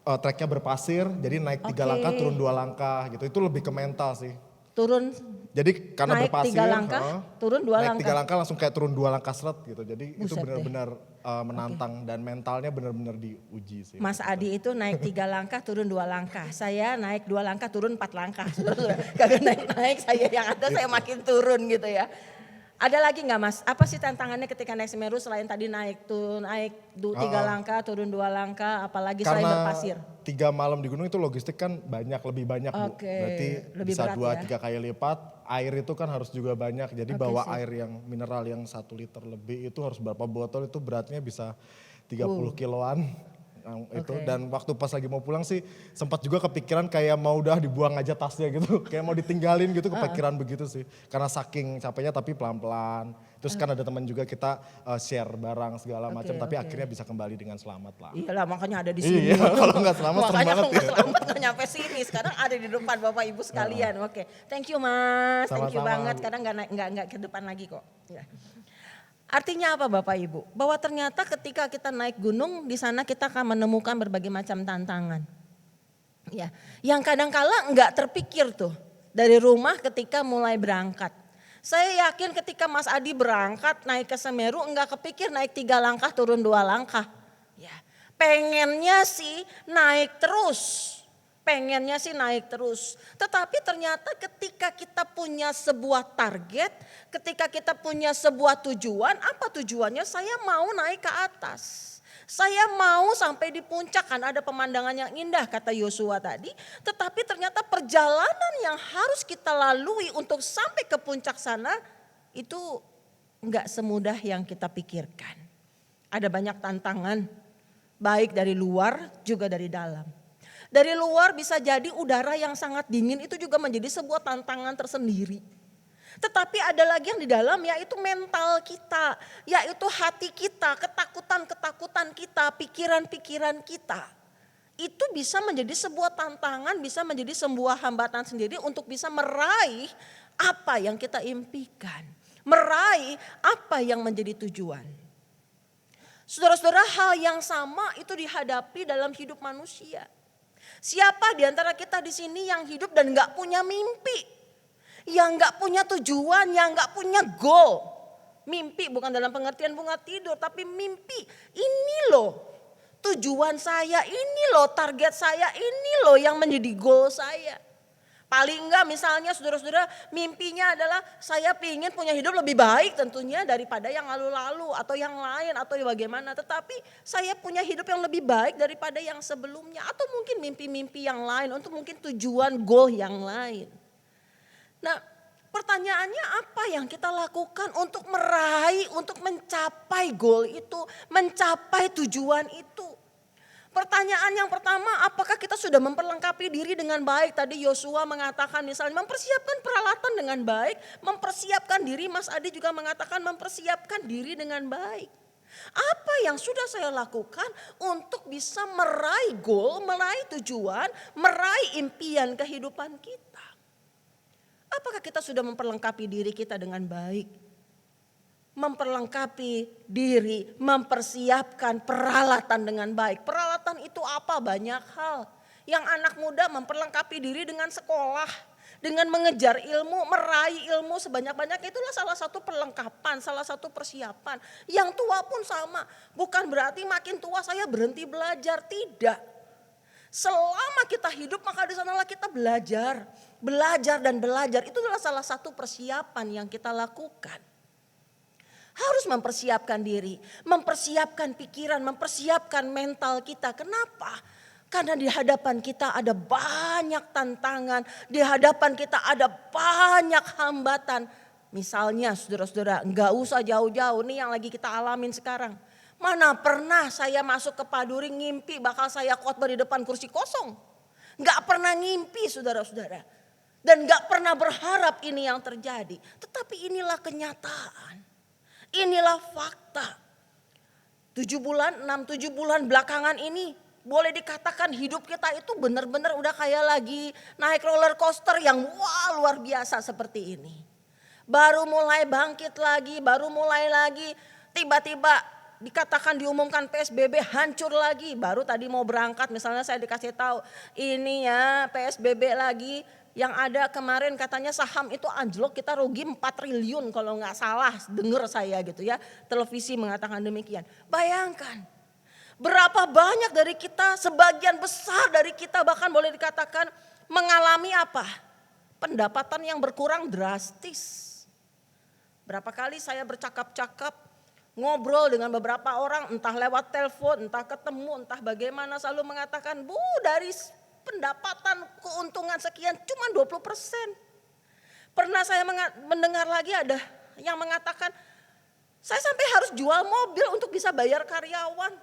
treknya berpasir, jadi naik 3 langkah turun 2 langkah gitu. Itu lebih ke mental sih. Turun Jadi karena naik berpasir, 3 langkah, turun 2 naik langkah. 3 langkah langsung kayak turun 2 langkah seret gitu. Jadi itu Buset deh. benar-benar menantang dan mentalnya benar-benar diuji sih. Mas Adi itu naik 3 langkah turun 2 langkah. Saya naik 2 langkah turun 4 langkah. Kagak naik-naik, saya yang ada saya makin turun gitu ya. Ada lagi nggak Mas? Apa sih tantangannya ketika naik Semeru selain tadi naik 3 langkah turun 2 langkah, apalagi selain berpasir? 3 malam di gunung itu logistik kan lebih banyak Bu. Oke, Berarti lebih bisa berat 2-3 kali lipat. Air itu kan harus juga banyak. Jadi Oke, bawa sip. air yang mineral yang 1 liter lebih itu harus berapa botol, itu beratnya bisa 30 kiloan. Itu Oke. dan waktu pas lagi mau pulang sih sempat juga kepikiran kayak mau udah dibuang aja tasnya gitu. Kayak mau ditinggalin gitu, kepikiran begitu sih. Karena saking capeknya tapi pelan-pelan. Terus kan ada teman juga kita share barang segala macam tapi akhirnya bisa kembali dengan selamat lah. Iyalah makanya ada di sini. Iya, kalau nggak selamat serem Makanya banget kalau ya. nggak selamat nggak nyampe sini. Sekarang ada di depan Bapak Ibu sekalian. Oke, thank you Mas, thank you Sama-sama, banget. Bu. Kadang nggak ke depan lagi kok. Ya. Artinya apa Bapak Ibu? Bahwa ternyata ketika kita naik gunung di sana kita akan menemukan berbagai macam tantangan. Ya, yang kadang-kala nggak terpikir tuh dari rumah ketika mulai berangkat. Saya yakin ketika Mas Adi berangkat naik ke Semeru nggak kepikir naik 3 langkah turun 2 langkah. Ya, pengennya sih naik terus. Pengennya sih naik terus. Tetapi ternyata ketika kita punya sebuah target, ketika kita punya sebuah tujuan, apa tujuannya? Saya mau naik ke atas. Saya mau sampai di puncak, kan ada pemandangan yang indah kata Yosua tadi. Tetapi ternyata perjalanan yang harus kita lalui untuk sampai ke puncak sana itu enggak semudah yang kita pikirkan. Ada banyak tantangan, baik dari luar juga dari dalam. Dari luar bisa jadi udara yang sangat dingin itu juga menjadi sebuah tantangan tersendiri. Tetapi ada lagi yang di dalam yaitu mental kita, yaitu hati kita, ketakutan-ketakutan kita, pikiran-pikiran kita. Itu bisa menjadi sebuah tantangan, bisa menjadi sebuah hambatan sendiri untuk bisa meraih apa yang kita impikan. Meraih apa yang menjadi tujuan. Saudara-saudara, hal yang sama itu dihadapi dalam hidup manusia. Siapa di antara kita di sini yang hidup dan gak punya mimpi? Yang gak punya tujuan, yang gak punya goal. Mimpi bukan dalam pengertian bunga tidur, tapi mimpi. Ini loh tujuan saya, ini loh target saya, ini loh yang menjadi goal saya. Paling enggak misalnya saudara-saudara mimpinya adalah saya ingin punya hidup lebih baik tentunya daripada yang lalu-lalu atau yang lain atau bagaimana. Tetapi saya punya hidup yang lebih baik daripada yang sebelumnya. Atau mungkin mimpi-mimpi yang lain untuk mungkin tujuan goal yang lain. Nah pertanyaannya apa yang kita lakukan untuk meraih, untuk mencapai goal itu, mencapai tujuan itu. Pertanyaan yang pertama, apakah kita sudah memperlengkapi diri dengan baik? Tadi Yosua mengatakan misalnya mempersiapkan peralatan dengan baik, mempersiapkan diri. Mas Adi juga mengatakan mempersiapkan diri dengan baik. Apa yang sudah saya lakukan untuk bisa meraih goal, meraih tujuan, meraih impian kehidupan kita? Apakah kita sudah memperlengkapi diri kita dengan baik? Memperlengkapi diri, mempersiapkan peralatan dengan baik. Peralatan itu apa? Banyak hal. Yang anak muda memperlengkapi diri dengan sekolah, dengan mengejar ilmu, meraih ilmu sebanyak-banyaknya, itulah salah satu perlengkapan, salah satu persiapan. Yang tua pun sama, bukan berarti makin tua saya berhenti belajar, tidak. Selama kita hidup maka di sanalah kita belajar, belajar dan belajar. Itu adalah salah satu persiapan yang kita lakukan. Harus mempersiapkan diri, mempersiapkan pikiran, mempersiapkan mental kita. Kenapa? Karena di hadapan kita ada banyak tantangan, di hadapan kita ada banyak hambatan. Misalnya saudara-saudara, nggak usah jauh-jauh nih yang lagi kita alamin sekarang. Mana pernah saya masuk ke Paduri ngimpi bakal saya khotbah di depan kursi kosong. Nggak pernah ngimpi saudara-saudara. Dan nggak pernah berharap ini yang terjadi. Tetapi inilah kenyataan. Inilah fakta. 7 bulan belakangan ini boleh dikatakan hidup kita itu benar-benar udah kayak lagi naik roller coaster yang wah luar biasa seperti ini. Baru mulai bangkit lagi, baru mulai lagi, tiba-tiba dikatakan diumumkan PSBB hancur lagi. Baru tadi mau berangkat misalnya saya dikasih tahu ini ya PSBB lagi. Yang ada kemarin katanya saham itu anjlok, kita rugi 4 triliun kalau nggak salah dengar saya gitu ya. Televisi mengatakan demikian. Bayangkan berapa banyak dari kita, sebagian besar dari kita bahkan boleh dikatakan mengalami apa? Pendapatan yang berkurang drastis. Berapa kali saya bercakap-cakap, ngobrol dengan beberapa orang entah lewat telepon, entah ketemu, entah bagaimana selalu mengatakan, Bu dari pendapatan keuntungan sekian cuma 20%. Pernah saya mendengar lagi ada yang mengatakan, saya sampai harus jual mobil untuk bisa bayar karyawan.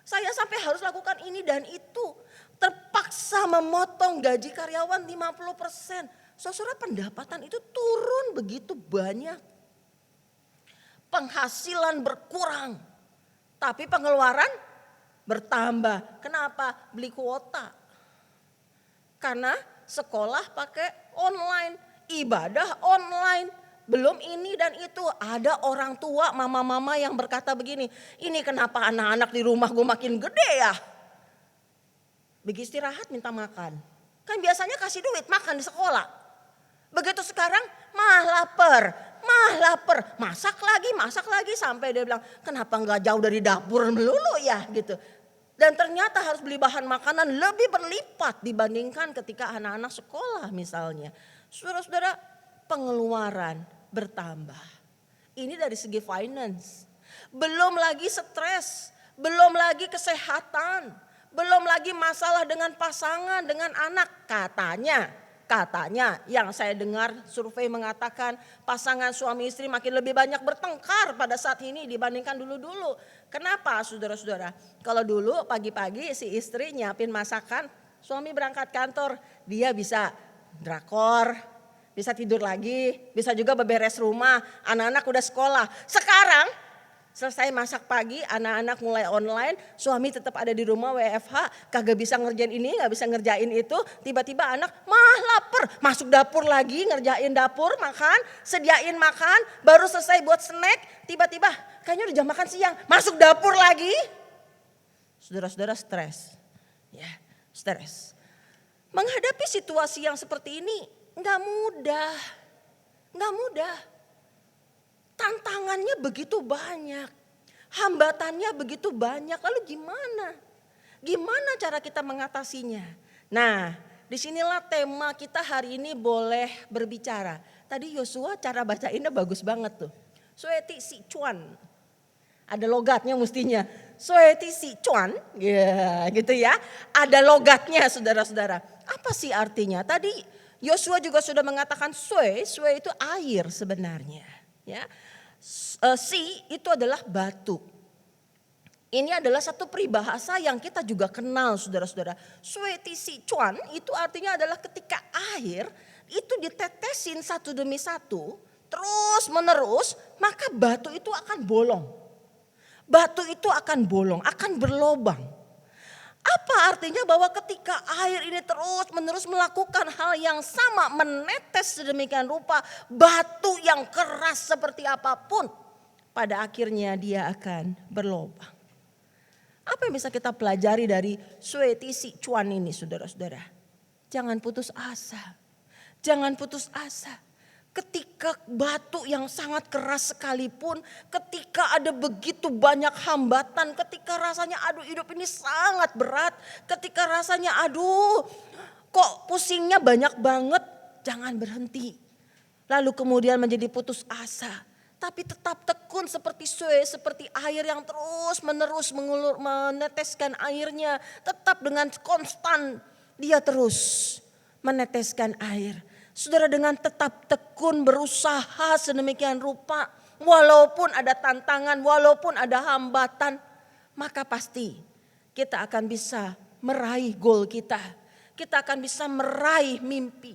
Saya sampai harus lakukan ini dan itu. Terpaksa memotong gaji karyawan 50%. Saudara pendapatan itu turun begitu banyak. Penghasilan berkurang. Tapi pengeluaran bertambah. Kenapa? Beli kuota. Karena sekolah pakai online, ibadah online, belum ini dan itu. Ada orang tua, mama-mama yang berkata begini, ini kenapa anak-anak di rumah gue makin gede ya? Begitu istirahat minta makan. Kan biasanya kasih duit makan di sekolah. Begitu sekarang mah lapar. Masak lagi sampai dia bilang kenapa gak jauh dari dapur melulu ya gitu. Dan ternyata harus beli bahan makanan lebih berlipat dibandingkan ketika anak-anak sekolah misalnya. Saudara-saudara, pengeluaran bertambah. Ini dari segi finance. Belum lagi stres, belum lagi kesehatan, belum lagi masalah dengan pasangan, dengan anak. Katanya yang saya dengar survei mengatakan pasangan suami istri makin lebih banyak bertengkar pada saat ini dibandingkan dulu-dulu. Kenapa saudara-saudara? Kalau dulu pagi-pagi si istri nyiapin masakan, suami berangkat kantor, dia bisa drakor, bisa tidur lagi, bisa juga beberes rumah, anak-anak udah sekolah. Sekarang selesai masak pagi, anak-anak mulai online, suami tetap ada di rumah WFH, kagak bisa ngerjain ini, gak bisa ngerjain itu. Tiba-tiba anak mah lapar, masuk dapur lagi, ngerjain dapur, makan, sediain makan, baru selesai buat snack, tiba-tiba kayaknya udah jam makan siang, masuk dapur lagi. Saudara-saudara stres, ya stres. Menghadapi situasi yang seperti ini gak mudah. Tantangannya begitu banyak, hambatannya begitu banyak. Lalu gimana? Gimana cara kita mengatasinya? Nah, disinilah tema kita hari ini boleh berbicara. Tadi Yosua cara bacainnya bagus banget tuh. Sueti si cuan. Ada logatnya mestinya. Sueti si cuan, ya gitu ya. Ada logatnya saudara-saudara. Apa sih artinya? Tadi Yosua juga sudah mengatakan sue itu air sebenarnya. Ya, si itu adalah batu. Ini adalah satu peribahasa yang kita juga kenal saudara-saudara. Sueti si cuan itu artinya adalah ketika air itu ditetesin satu demi satu terus menerus maka batu itu akan bolong. Batu itu akan bolong, akan berlobang. Apa artinya bahwa ketika air ini terus menerus melakukan hal yang sama, menetes sedemikian rupa, batu yang keras seperti apapun, pada akhirnya dia akan berlobang. Apa yang bisa kita pelajari dari Sweti Si Chuan ini, saudara-saudara? Jangan putus asa. Jangan putus asa. Ketika batu yang sangat keras sekalipun, ketika ada begitu banyak hambatan, ketika rasanya aduh hidup ini sangat berat, ketika rasanya aduh kok pusingnya banyak banget, jangan berhenti. Lalu kemudian menjadi putus asa. Tapi tetap tekun seperti air yang terus menerus meneteskan airnya. Tetap dengan konstan dia terus meneteskan air. Saudara, dengan tetap tekun berusaha sedemikian rupa, walaupun ada tantangan, walaupun ada hambatan, maka pasti kita akan bisa meraih goal kita. Kita akan bisa meraih mimpi.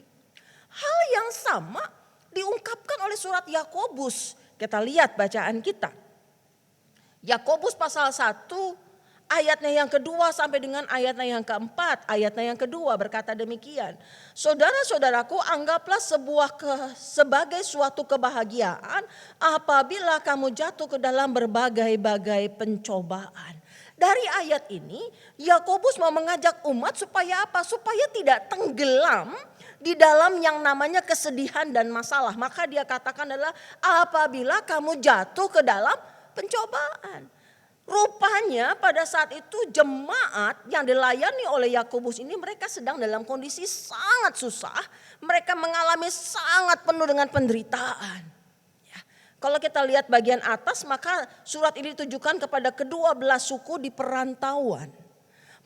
Hal yang sama diungkapkan oleh surat Yakobus. Kita lihat bacaan kita. Yakobus pasal 1 ayatnya yang kedua sampai dengan ayatnya yang keempat. Ayatnya yang kedua berkata demikian. Saudara-saudaraku, anggaplah sebagai suatu kebahagiaan apabila kamu jatuh ke dalam berbagai-bagai pencobaan. Dari ayat ini Yakobus mau mengajak umat supaya apa? Supaya tidak tenggelam di dalam yang namanya kesedihan dan masalah. Maka dia katakan adalah apabila kamu jatuh ke dalam pencobaan. Rupanya pada saat itu jemaat yang dilayani oleh Yakobus ini mereka sedang dalam kondisi sangat susah. Mereka mengalami sangat penuh dengan penderitaan. Ya. Kalau kita lihat bagian atas maka surat ini ditujukan kepada kedua belah suku di perantauan.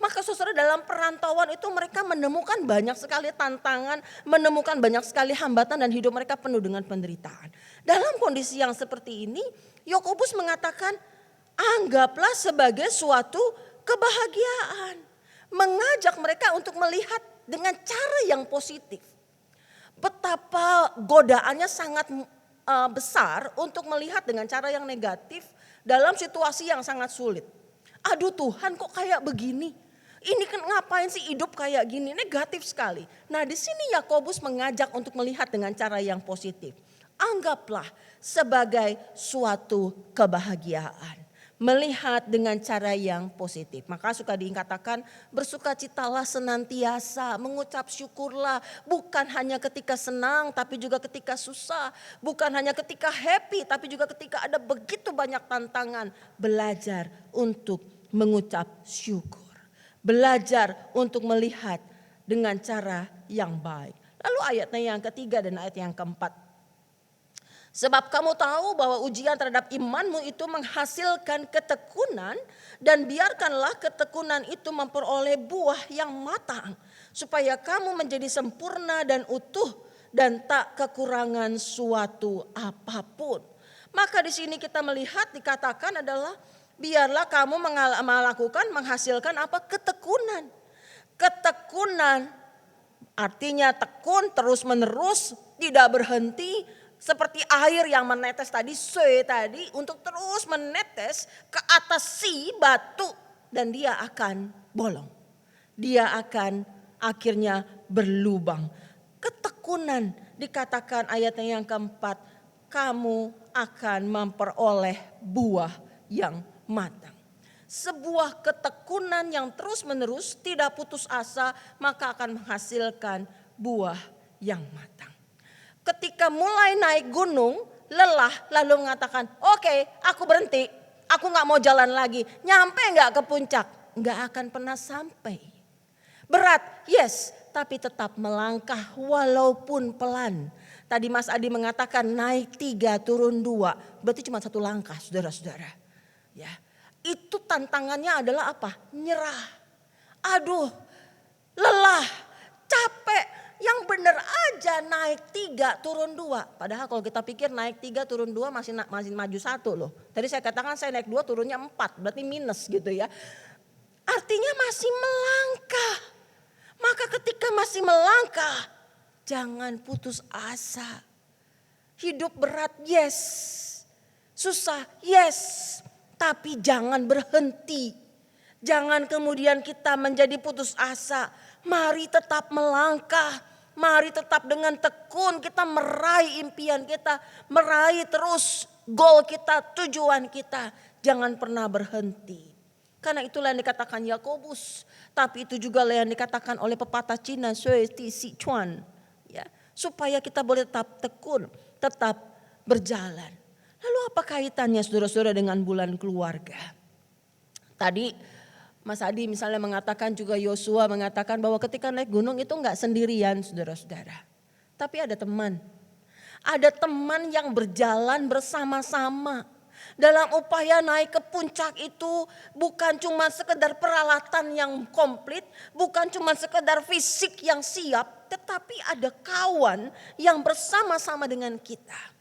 Maka saudara dalam perantauan itu mereka menemukan banyak sekali tantangan, menemukan banyak sekali hambatan dan hidup mereka penuh dengan penderitaan. Dalam kondisi yang seperti ini Yakobus mengatakan anggaplah sebagai suatu kebahagiaan. Mengajak mereka untuk melihat dengan cara yang positif. Betapa godaannya sangat besar untuk melihat dengan cara yang negatif dalam situasi yang sangat sulit. Aduh Tuhan kok kayak begini? Ini kan ngapain sih hidup kayak gini? Negatif sekali. Nah di sini Yakobus mengajak untuk melihat dengan cara yang positif. Anggaplah sebagai suatu kebahagiaan. Melihat dengan cara yang positif. Maka suka dikatakan bersukacitalah senantiasa, mengucap syukurlah. Bukan hanya ketika senang tapi juga ketika susah. Bukan hanya ketika happy tapi juga ketika ada begitu banyak tantangan. Belajar untuk mengucap syukur. Belajar untuk melihat dengan cara yang baik. Lalu ayatnya yang ketiga dan ayat yang keempat. Sebab kamu tahu bahwa ujian terhadap imanmu itu menghasilkan ketekunan dan biarkanlah ketekunan itu memperoleh buah yang matang supaya kamu menjadi sempurna dan utuh dan tak kekurangan suatu apapun. Maka di sini kita melihat dikatakan adalah biarlah kamu menghasilkan apa? Ketekunan. Ketekunan artinya tekun terus menerus tidak berhenti. Seperti air yang menetes tadi, tadi untuk terus menetes ke atas si batu dan dia akan bolong. Dia akan akhirnya berlubang. Ketekunan dikatakan ayatnya yang keempat, kamu akan memperoleh buah yang matang. Sebuah ketekunan yang terus menerus tidak putus asa maka akan menghasilkan buah yang matang. Ketika mulai naik gunung, lelah lalu mengatakan, oke, aku berhenti, aku gak mau jalan lagi. Nyampe gak ke puncak? Gak akan pernah sampai. Berat, yes, tapi tetap melangkah walaupun pelan. Tadi Mas Adi mengatakan naik 3 turun 2, berarti cuma 1 langkah saudara-saudara. Ya, itu tantangannya adalah apa? Nyerah. Aduh, lelah, capek. Yang benar aja naik 3 turun 2. Padahal kalau kita pikir naik 3 turun 2 masih maju 1 loh. Tadi saya katakan saya naik 2 turunnya 4 berarti minus gitu ya. Artinya masih melangkah. Maka ketika masih melangkah jangan putus asa. Hidup berat yes. Susah yes. Tapi jangan berhenti. Jangan kemudian kita menjadi putus asa. Mari tetap melangkah. Mari tetap dengan tekun kita meraih impian kita. Meraih terus goal kita, tujuan kita. Jangan pernah berhenti. Karena itulah yang dikatakan Yakobus. Tapi itu juga yang dikatakan oleh pepatah Cina, Sui Ti Si Chuan. Ya, supaya kita boleh tetap tekun, tetap berjalan. Lalu apa kaitannya saudara-saudara dengan bulan keluarga? Tadi Mas Adi misalnya mengatakan, juga Yosua mengatakan bahwa ketika naik gunung itu enggak sendirian saudara-saudara. Tapi ada teman. Ada teman yang berjalan bersama-sama. Dalam upaya naik ke puncak itu bukan cuma sekedar peralatan yang komplit. Bukan cuma sekedar fisik yang siap. Tetapi ada kawan yang bersama-sama dengan kita.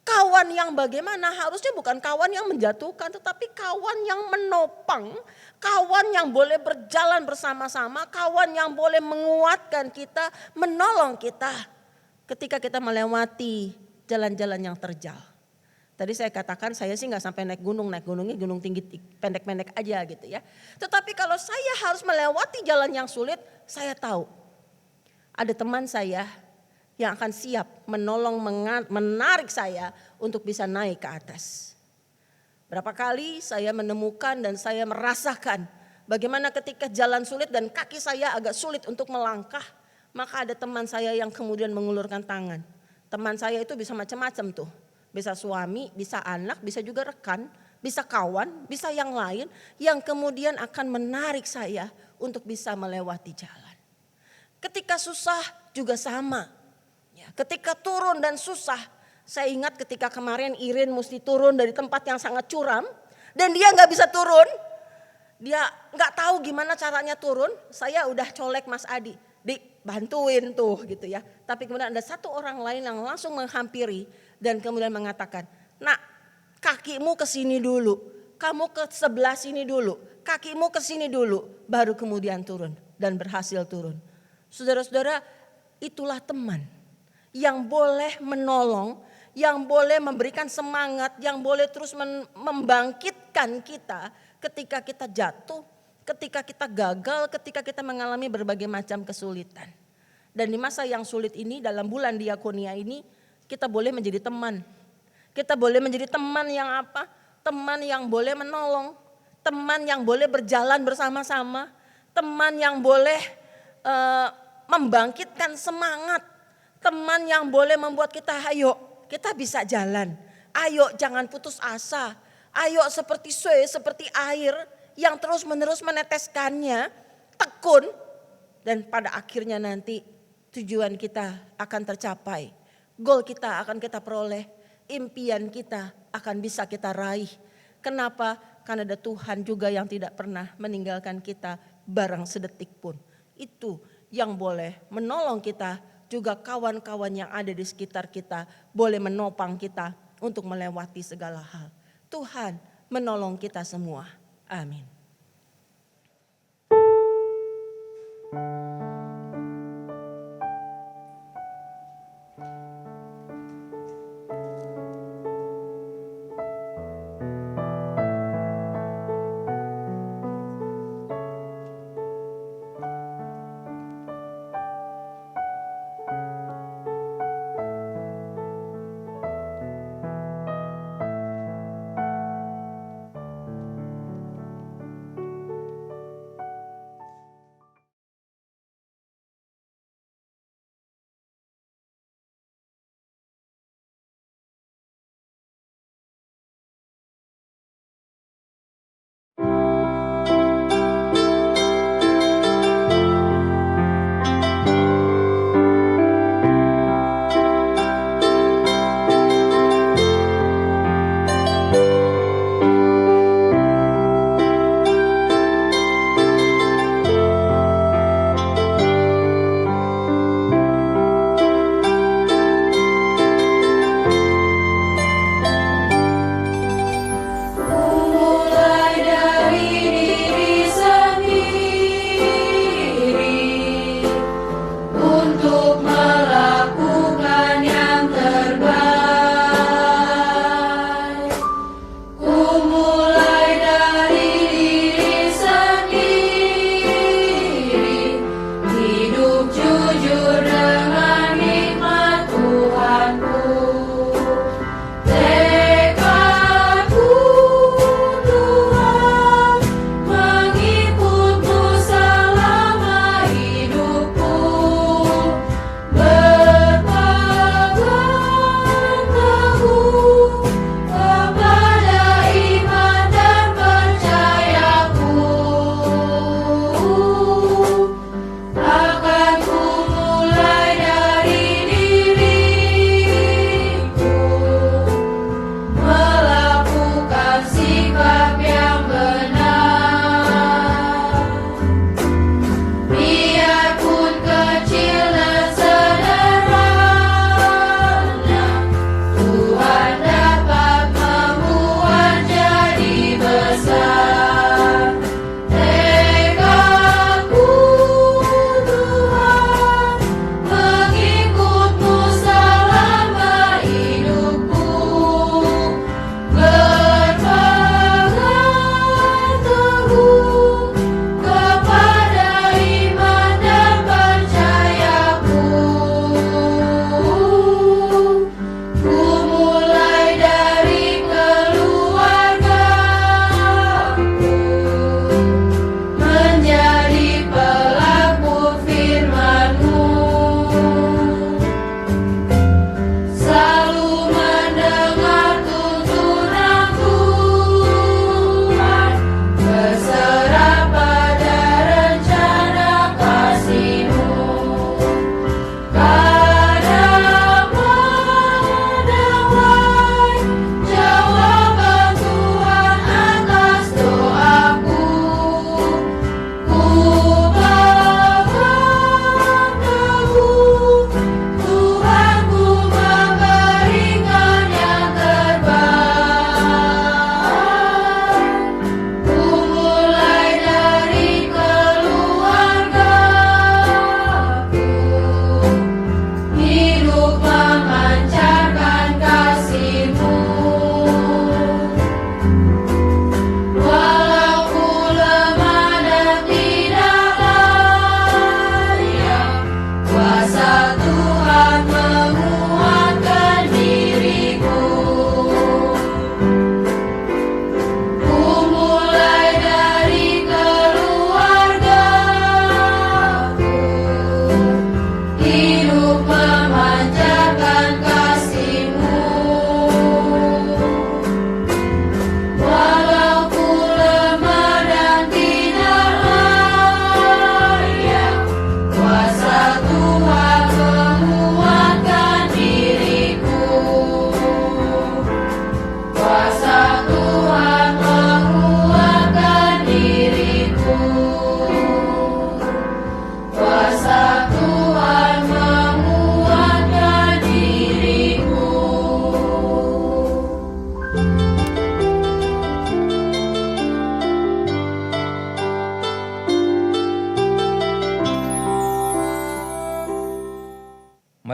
Kawan yang bagaimana, harusnya bukan kawan yang menjatuhkan, tetapi kawan yang menopang, kawan yang boleh berjalan bersama-sama, kawan yang boleh menguatkan kita, menolong kita ketika kita melewati jalan-jalan yang terjal. Tadi saya katakan saya sih nggak sampai naik gunungnya gunung tinggi pendek-pendek aja gitu ya. Tetapi kalau saya harus melewati jalan yang sulit, saya tahu ada teman saya yang akan siap menolong menarik saya untuk bisa naik ke atas. Berapa kali saya menemukan dan saya merasakan bagaimana ketika jalan sulit dan kaki saya agak sulit untuk melangkah, maka ada teman saya yang kemudian mengulurkan tangan. Teman saya itu bisa macam-macam tuh. Bisa suami, bisa anak, bisa juga rekan, bisa kawan, bisa yang lain yang kemudian akan menarik saya untuk bisa melewati jalan. Ketika susah juga sama. Ya, ketika turun dan susah, saya ingat ketika kemarin Irin mesti turun dari tempat yang sangat curam dan dia nggak bisa turun, dia nggak tahu gimana caranya turun. Saya udah colek Mas Adi, bantuin tuh gitu ya. Tapi kemudian ada satu orang lain yang langsung menghampiri dan kemudian mengatakan, "Nak, kakimu ke sini dulu, kamu ke sebelah sini dulu, kakimu ke sini dulu," baru kemudian turun dan berhasil turun. Saudara-saudara, itulah teman yang boleh menolong, yang boleh memberikan semangat, yang boleh terus membangkitkan kita ketika kita jatuh, ketika kita gagal, ketika kita mengalami berbagai macam kesulitan. Dan di masa yang sulit ini, dalam bulan diakonia ini, kita boleh menjadi teman. Kita boleh menjadi teman yang apa? Teman yang boleh menolong, teman yang boleh berjalan bersama-sama, teman yang boleh membangkitkan semangat. Teman yang boleh membuat kita, ayo kita bisa jalan. Ayo jangan putus asa. Ayo seperti seperti air yang terus menerus meneteskannya. Tekun. Dan pada akhirnya nanti tujuan kita akan tercapai. Goal kita akan kita peroleh. Impian kita akan bisa kita raih. Kenapa? Karena ada Tuhan juga yang tidak pernah meninggalkan kita barang sedetik pun. Itu yang boleh menolong kita. Juga kawan-kawan yang ada di sekitar kita boleh menopang kita untuk melewati segala hal. Tuhan menolong kita semua. Amin.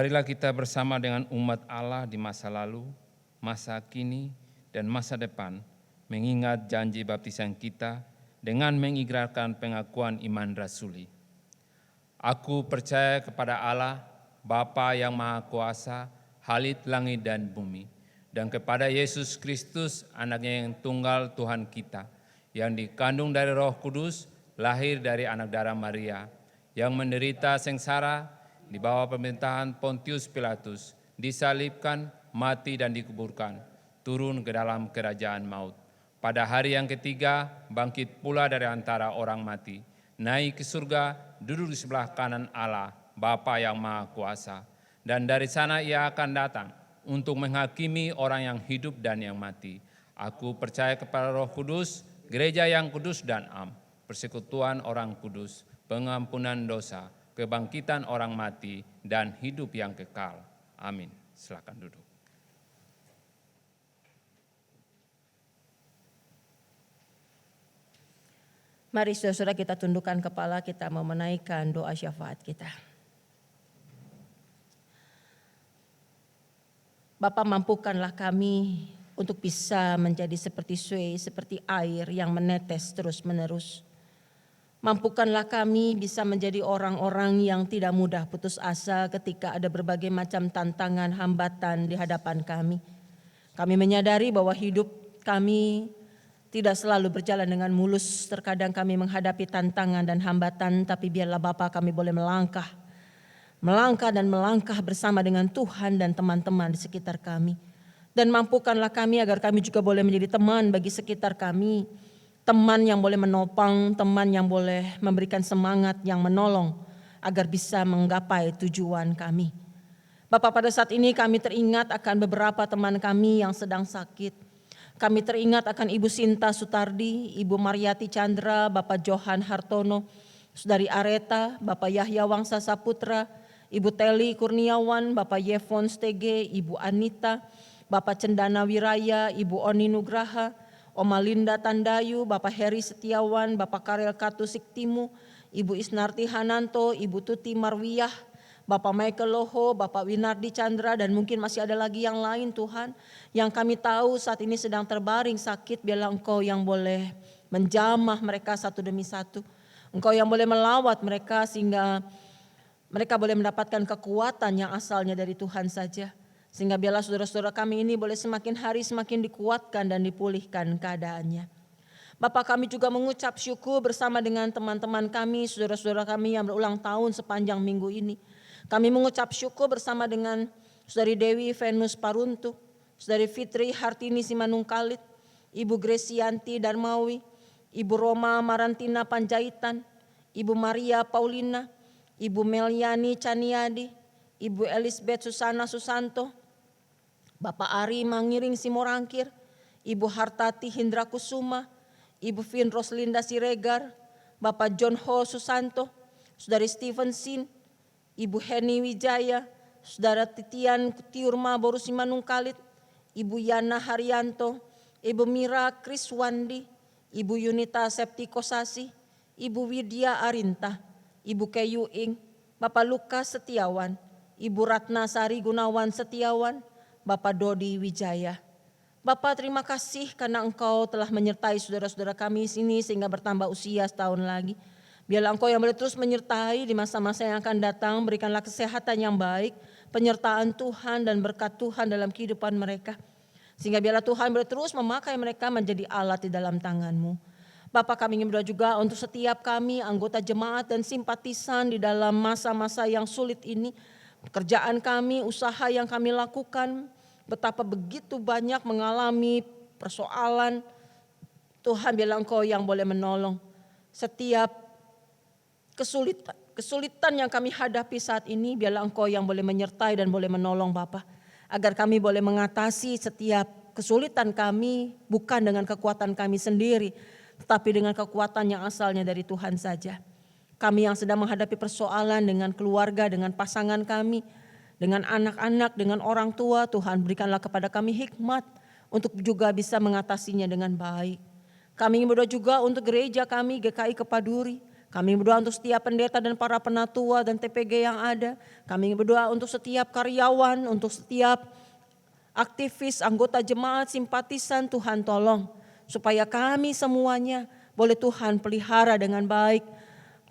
Marilah kita bersama dengan umat Allah di masa lalu, masa kini, dan masa depan, mengingat janji baptisan kita dengan mengikrarkan pengakuan iman rasuli. Aku percaya kepada Allah, Bapa yang Maha Kuasa, Khalid langit dan bumi, dan kepada Yesus Kristus, anaknya yang tunggal Tuhan kita, yang dikandung dari Roh Kudus, lahir dari anak darah Maria, yang menderita sengsara di bawah pemerintahan Pontius Pilatus, disalibkan, mati dan dikuburkan, turun ke dalam kerajaan maut. Pada hari yang ketiga, bangkit pula dari antara orang mati, naik ke surga, duduk di sebelah kanan Allah, Bapa yang Maha Kuasa. Dan dari sana ia akan datang untuk menghakimi orang yang hidup dan yang mati. Aku percaya kepada Roh Kudus, gereja yang kudus dan am, persekutuan orang kudus, pengampunan dosa, kebangkitan orang mati, dan hidup yang kekal. Amin. Silakan duduk. Mari saudara-saudara kita tundukkan kepala, kita mau menaikkan doa syafaat kita. Bapa, mampukanlah kami untuk bisa menjadi seperti sui, seperti air yang menetes terus-menerus. Mampukanlah kami bisa menjadi orang-orang yang tidak mudah putus asa ketika ada berbagai macam tantangan, hambatan di hadapan kami. Kami menyadari bahwa hidup kami tidak selalu berjalan dengan mulus. Terkadang kami menghadapi tantangan dan hambatan, tapi biarlah Bapa kami boleh melangkah dan melangkah bersama dengan Tuhan dan teman-teman di sekitar kami. Dan mampukanlah kami agar kami juga boleh menjadi teman bagi sekitar kami. Teman yang boleh menopang, teman yang boleh memberikan semangat, yang menolong agar bisa menggapai tujuan kami. Bapak, pada saat ini kami teringat akan beberapa teman kami yang sedang sakit. Kami teringat akan Ibu Sinta Sutardi, Ibu Mariati Chandra, Bapak Johan Hartono, Saudari Areta, Bapak Yahya Wangsa Saputra, Ibu Teli Kurniawan, Bapak Yevon Stege, Ibu Anita, Bapak Cendana Wiraya, Ibu Oni Nugraha, Oma Linda Tandayu, Bapak Heri Setiawan, Bapak Karel Katu Siktimu, Ibu Isnarti Hananto, Ibu Tuti Marwiyah, Bapak Michael Loho, Bapak Winardi Chandra, dan mungkin masih ada lagi yang lain Tuhan, yang kami tahu saat ini sedang terbaring sakit. Biarlah Engkau yang boleh menjamah mereka satu demi satu. Engkau yang boleh melawat mereka sehingga mereka boleh mendapatkan kekuatan yang asalnya dari Tuhan saja. Sehingga biarlah saudara-saudara kami ini boleh semakin hari semakin dikuatkan dan dipulihkan keadaannya. Bapak, kami juga mengucap syukur bersama dengan teman-teman kami, saudara-saudara kami yang berulang tahun sepanjang minggu ini. Kami mengucap syukur bersama dengan Saudari Dewi Venus Paruntu, Saudari Fitri Hartini Simanungkalit, Ibu Gresianti Darmawi, Ibu Roma Marantina Panjaitan, Ibu Maria Paulina, Ibu Meliani Caniadi, Ibu Elizabeth Susana Susanto, Bapak Ari Mangiring Simorangkir, Ibu Hartati Hindra Kusuma, Ibu Vin Roslinda Siregar, Bapak John Ho Susanto, Saudari Stephen Sin, Ibu Heni Wijaya, Saudara Titian Tiurma Boru Simanungkalit, Ibu Yana Haryanto, Ibu Mira Kriswandi, Ibu Yunita Septikosasi, Ibu Widya Arinta, Ibu Keyu Ing, Bapak Lukas Setiawan, Ibu Ratna Sari Gunawan Setiawan, Bapak Dodi Wijaya. Bapak, terima kasih karena Engkau telah menyertai saudara-saudara kami sini sehingga bertambah usia setahun lagi. Biarlah Engkau yang boleh terus menyertai di masa-masa yang akan datang, berikanlah kesehatan yang baik, penyertaan Tuhan dan berkat Tuhan dalam kehidupan mereka. Sehingga biarlah Tuhan boleh terus memakai mereka menjadi alat di dalam tangan-Mu. Bapak, kami ingin berdoa juga untuk setiap kami, anggota jemaat dan simpatisan di dalam masa-masa yang sulit ini. Pekerjaan kami, usaha yang kami lakukan, betapa begitu banyak mengalami persoalan. Tuhan, biarlah Engkau yang boleh menolong. Setiap kesulitan yang kami hadapi saat ini, biarlah Engkau yang boleh menyertai dan boleh menolong Bapa. Agar kami boleh mengatasi setiap kesulitan kami bukan dengan kekuatan kami sendiri, tetapi dengan kekuatan yang asalnya dari Tuhan saja. Kami yang sedang menghadapi persoalan dengan keluarga, dengan pasangan kami, dengan anak-anak, dengan orang tua, Tuhan berikanlah kepada kami hikmat untuk juga bisa mengatasinya dengan baik. Kami ingin berdoa juga untuk gereja kami, GKI Kepaduri. Kami berdoa untuk setiap pendeta dan para penatua dan TPG yang ada. Kami berdoa untuk setiap karyawan, untuk setiap aktivis, anggota jemaat, simpatisan. Tuhan tolong supaya kami semuanya boleh Tuhan pelihara dengan baik.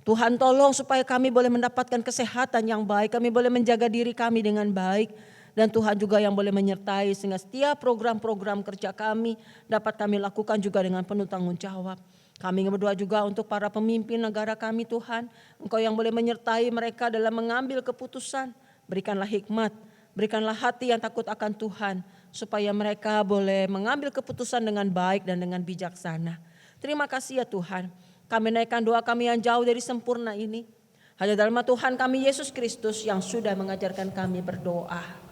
Tuhan tolong supaya kami boleh mendapatkan kesehatan yang baik. Kami boleh menjaga diri kami dengan baik. Dan Tuhan juga yang boleh menyertai sehingga setiap program-program kerja kami dapat kami lakukan juga dengan penuh tanggung jawab. Kami berdoa juga untuk para pemimpin negara kami Tuhan. Engkau yang boleh menyertai mereka dalam mengambil keputusan. Berikanlah hikmat, berikanlah hati yang takut akan Tuhan. Supaya mereka boleh mengambil keputusan dengan baik dan dengan bijaksana. Terima kasih ya Tuhan. Kami naikkan doa kami yang jauh dari sempurna ini. Hanya dalam nama Tuhan kami Yesus Kristus yang sudah mengajarkan kami berdoa.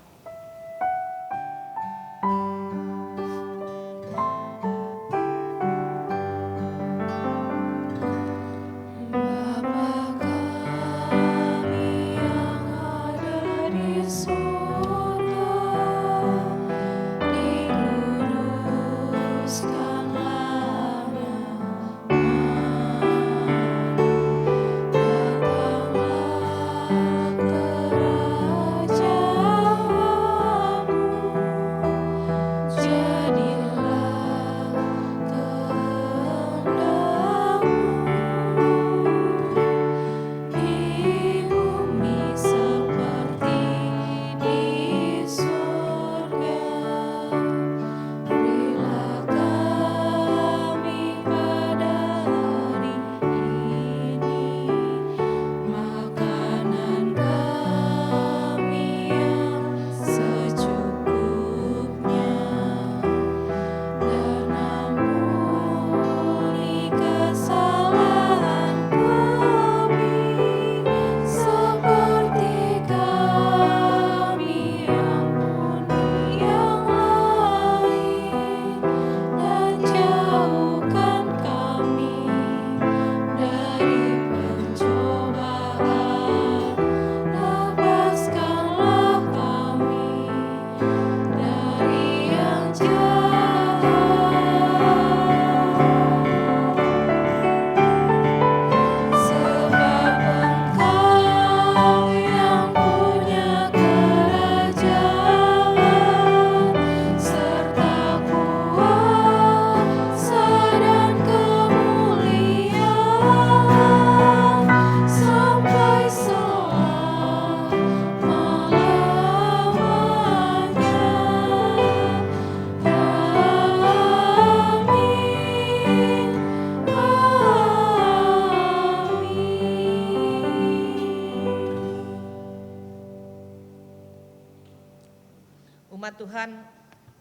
Umat Tuhan,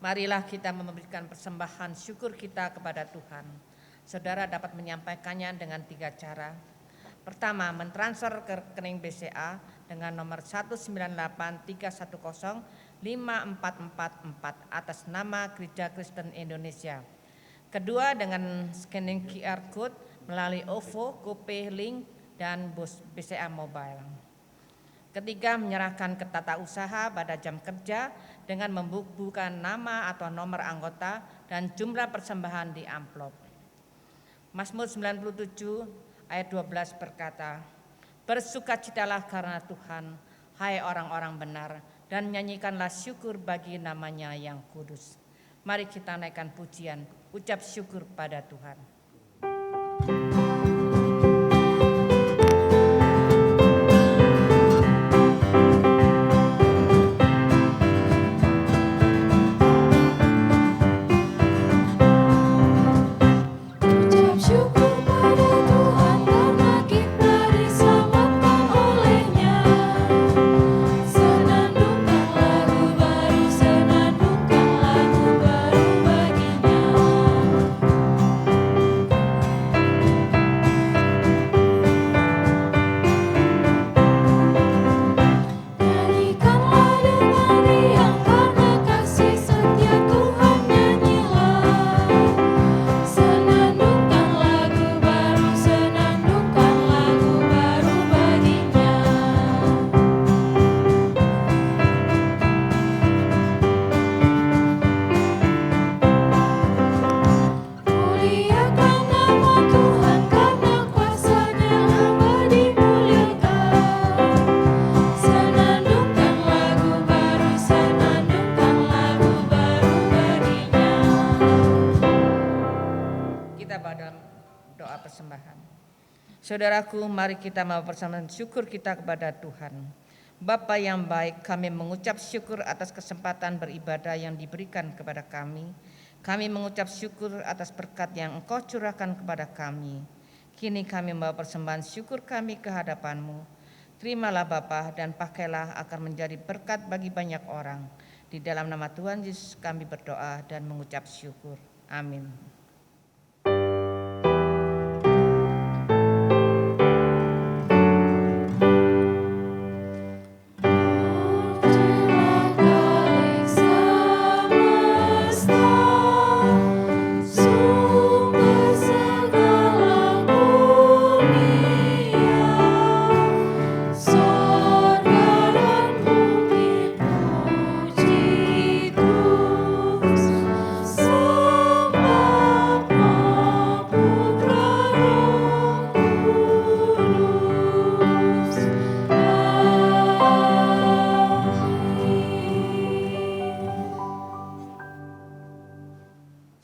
marilah kita memberikan persembahan syukur kita kepada Tuhan. Saudara dapat menyampaikannya dengan 3 cara. Pertama, mentransfer ke rekening BCA dengan nomor 19831054444 atas nama Gereja Kristen Indonesia. Kedua, dengan scanning QR Code melalui OVO, GoPay, Link, dan BCA Mobile. Ketiga, menyerahkan ke tata usaha pada jam kerja dengan membubuhkan nama atau nomor anggota dan jumlah persembahan di amplop. Mazmur 97 ayat 12 berkata, "Bersukacitalah karena Tuhan, hai orang-orang benar, dan nyanyikanlah syukur bagi namanya yang kudus." Mari kita naikkan pujian, ucap syukur pada Tuhan. Senandungkan lagu baru baginya. bergabah dalam doa persembahan. Saudaraku, mari kita mempersembahkan syukur kita kepada Tuhan. Bapa yang baik, kami mengucap syukur atas kesempatan beribadah yang diberikan kepada kami. Kami mengucap syukur atas berkat yang Engkau curahkan kepada kami. Kini kami membawa persembahan syukur kami ke hadapan-Mu. Terimalah Bapa dan pakailah akan menjadi berkat bagi banyak orang. Di dalam nama Tuhan Yesus kami berdoa dan mengucap syukur. Amin.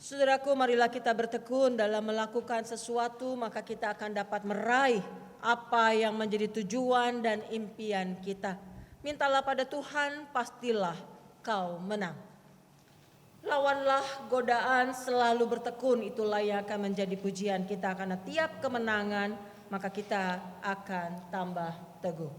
Saudaraku, marilah kita bertekun dalam melakukan sesuatu, maka kita akan dapat meraih apa yang menjadi tujuan dan impian kita. Mintalah pada Tuhan, pastilah kau menang. Lawanlah godaan, selalu bertekun, itulah yang akan menjadi pujian kita. Karena tiap kemenangan, maka kita akan tambah teguh.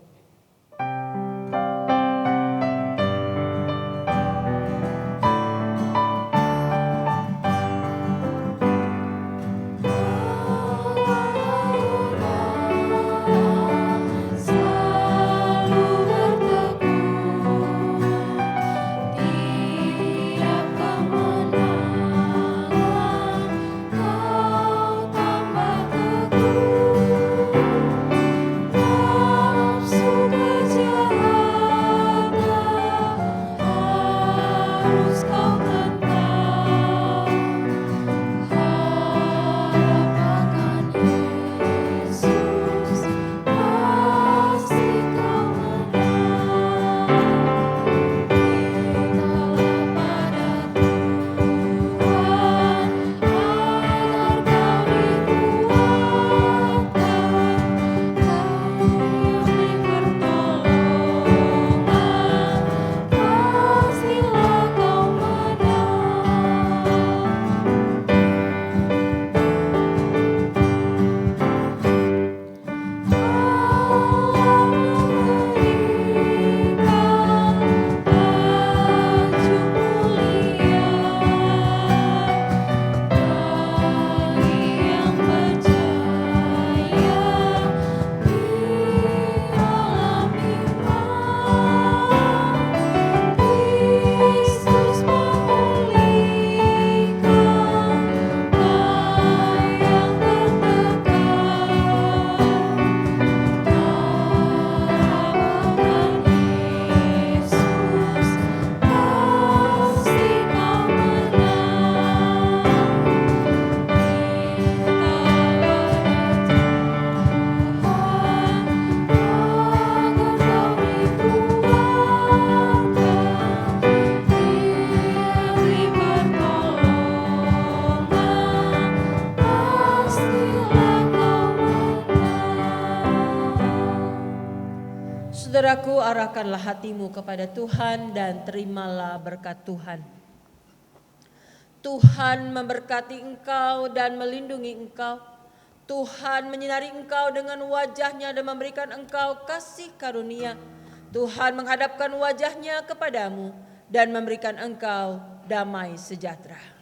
Saudaraku, arahkanlah hatimu kepada Tuhan dan terimalah berkat Tuhan. Tuhan memberkati engkau dan melindungi engkau. Tuhan menyinari engkau dengan wajah-Nya dan memberikan engkau kasih karunia. Tuhan menghadapkan wajah-Nya kepadamu dan memberikan engkau damai sejahtera.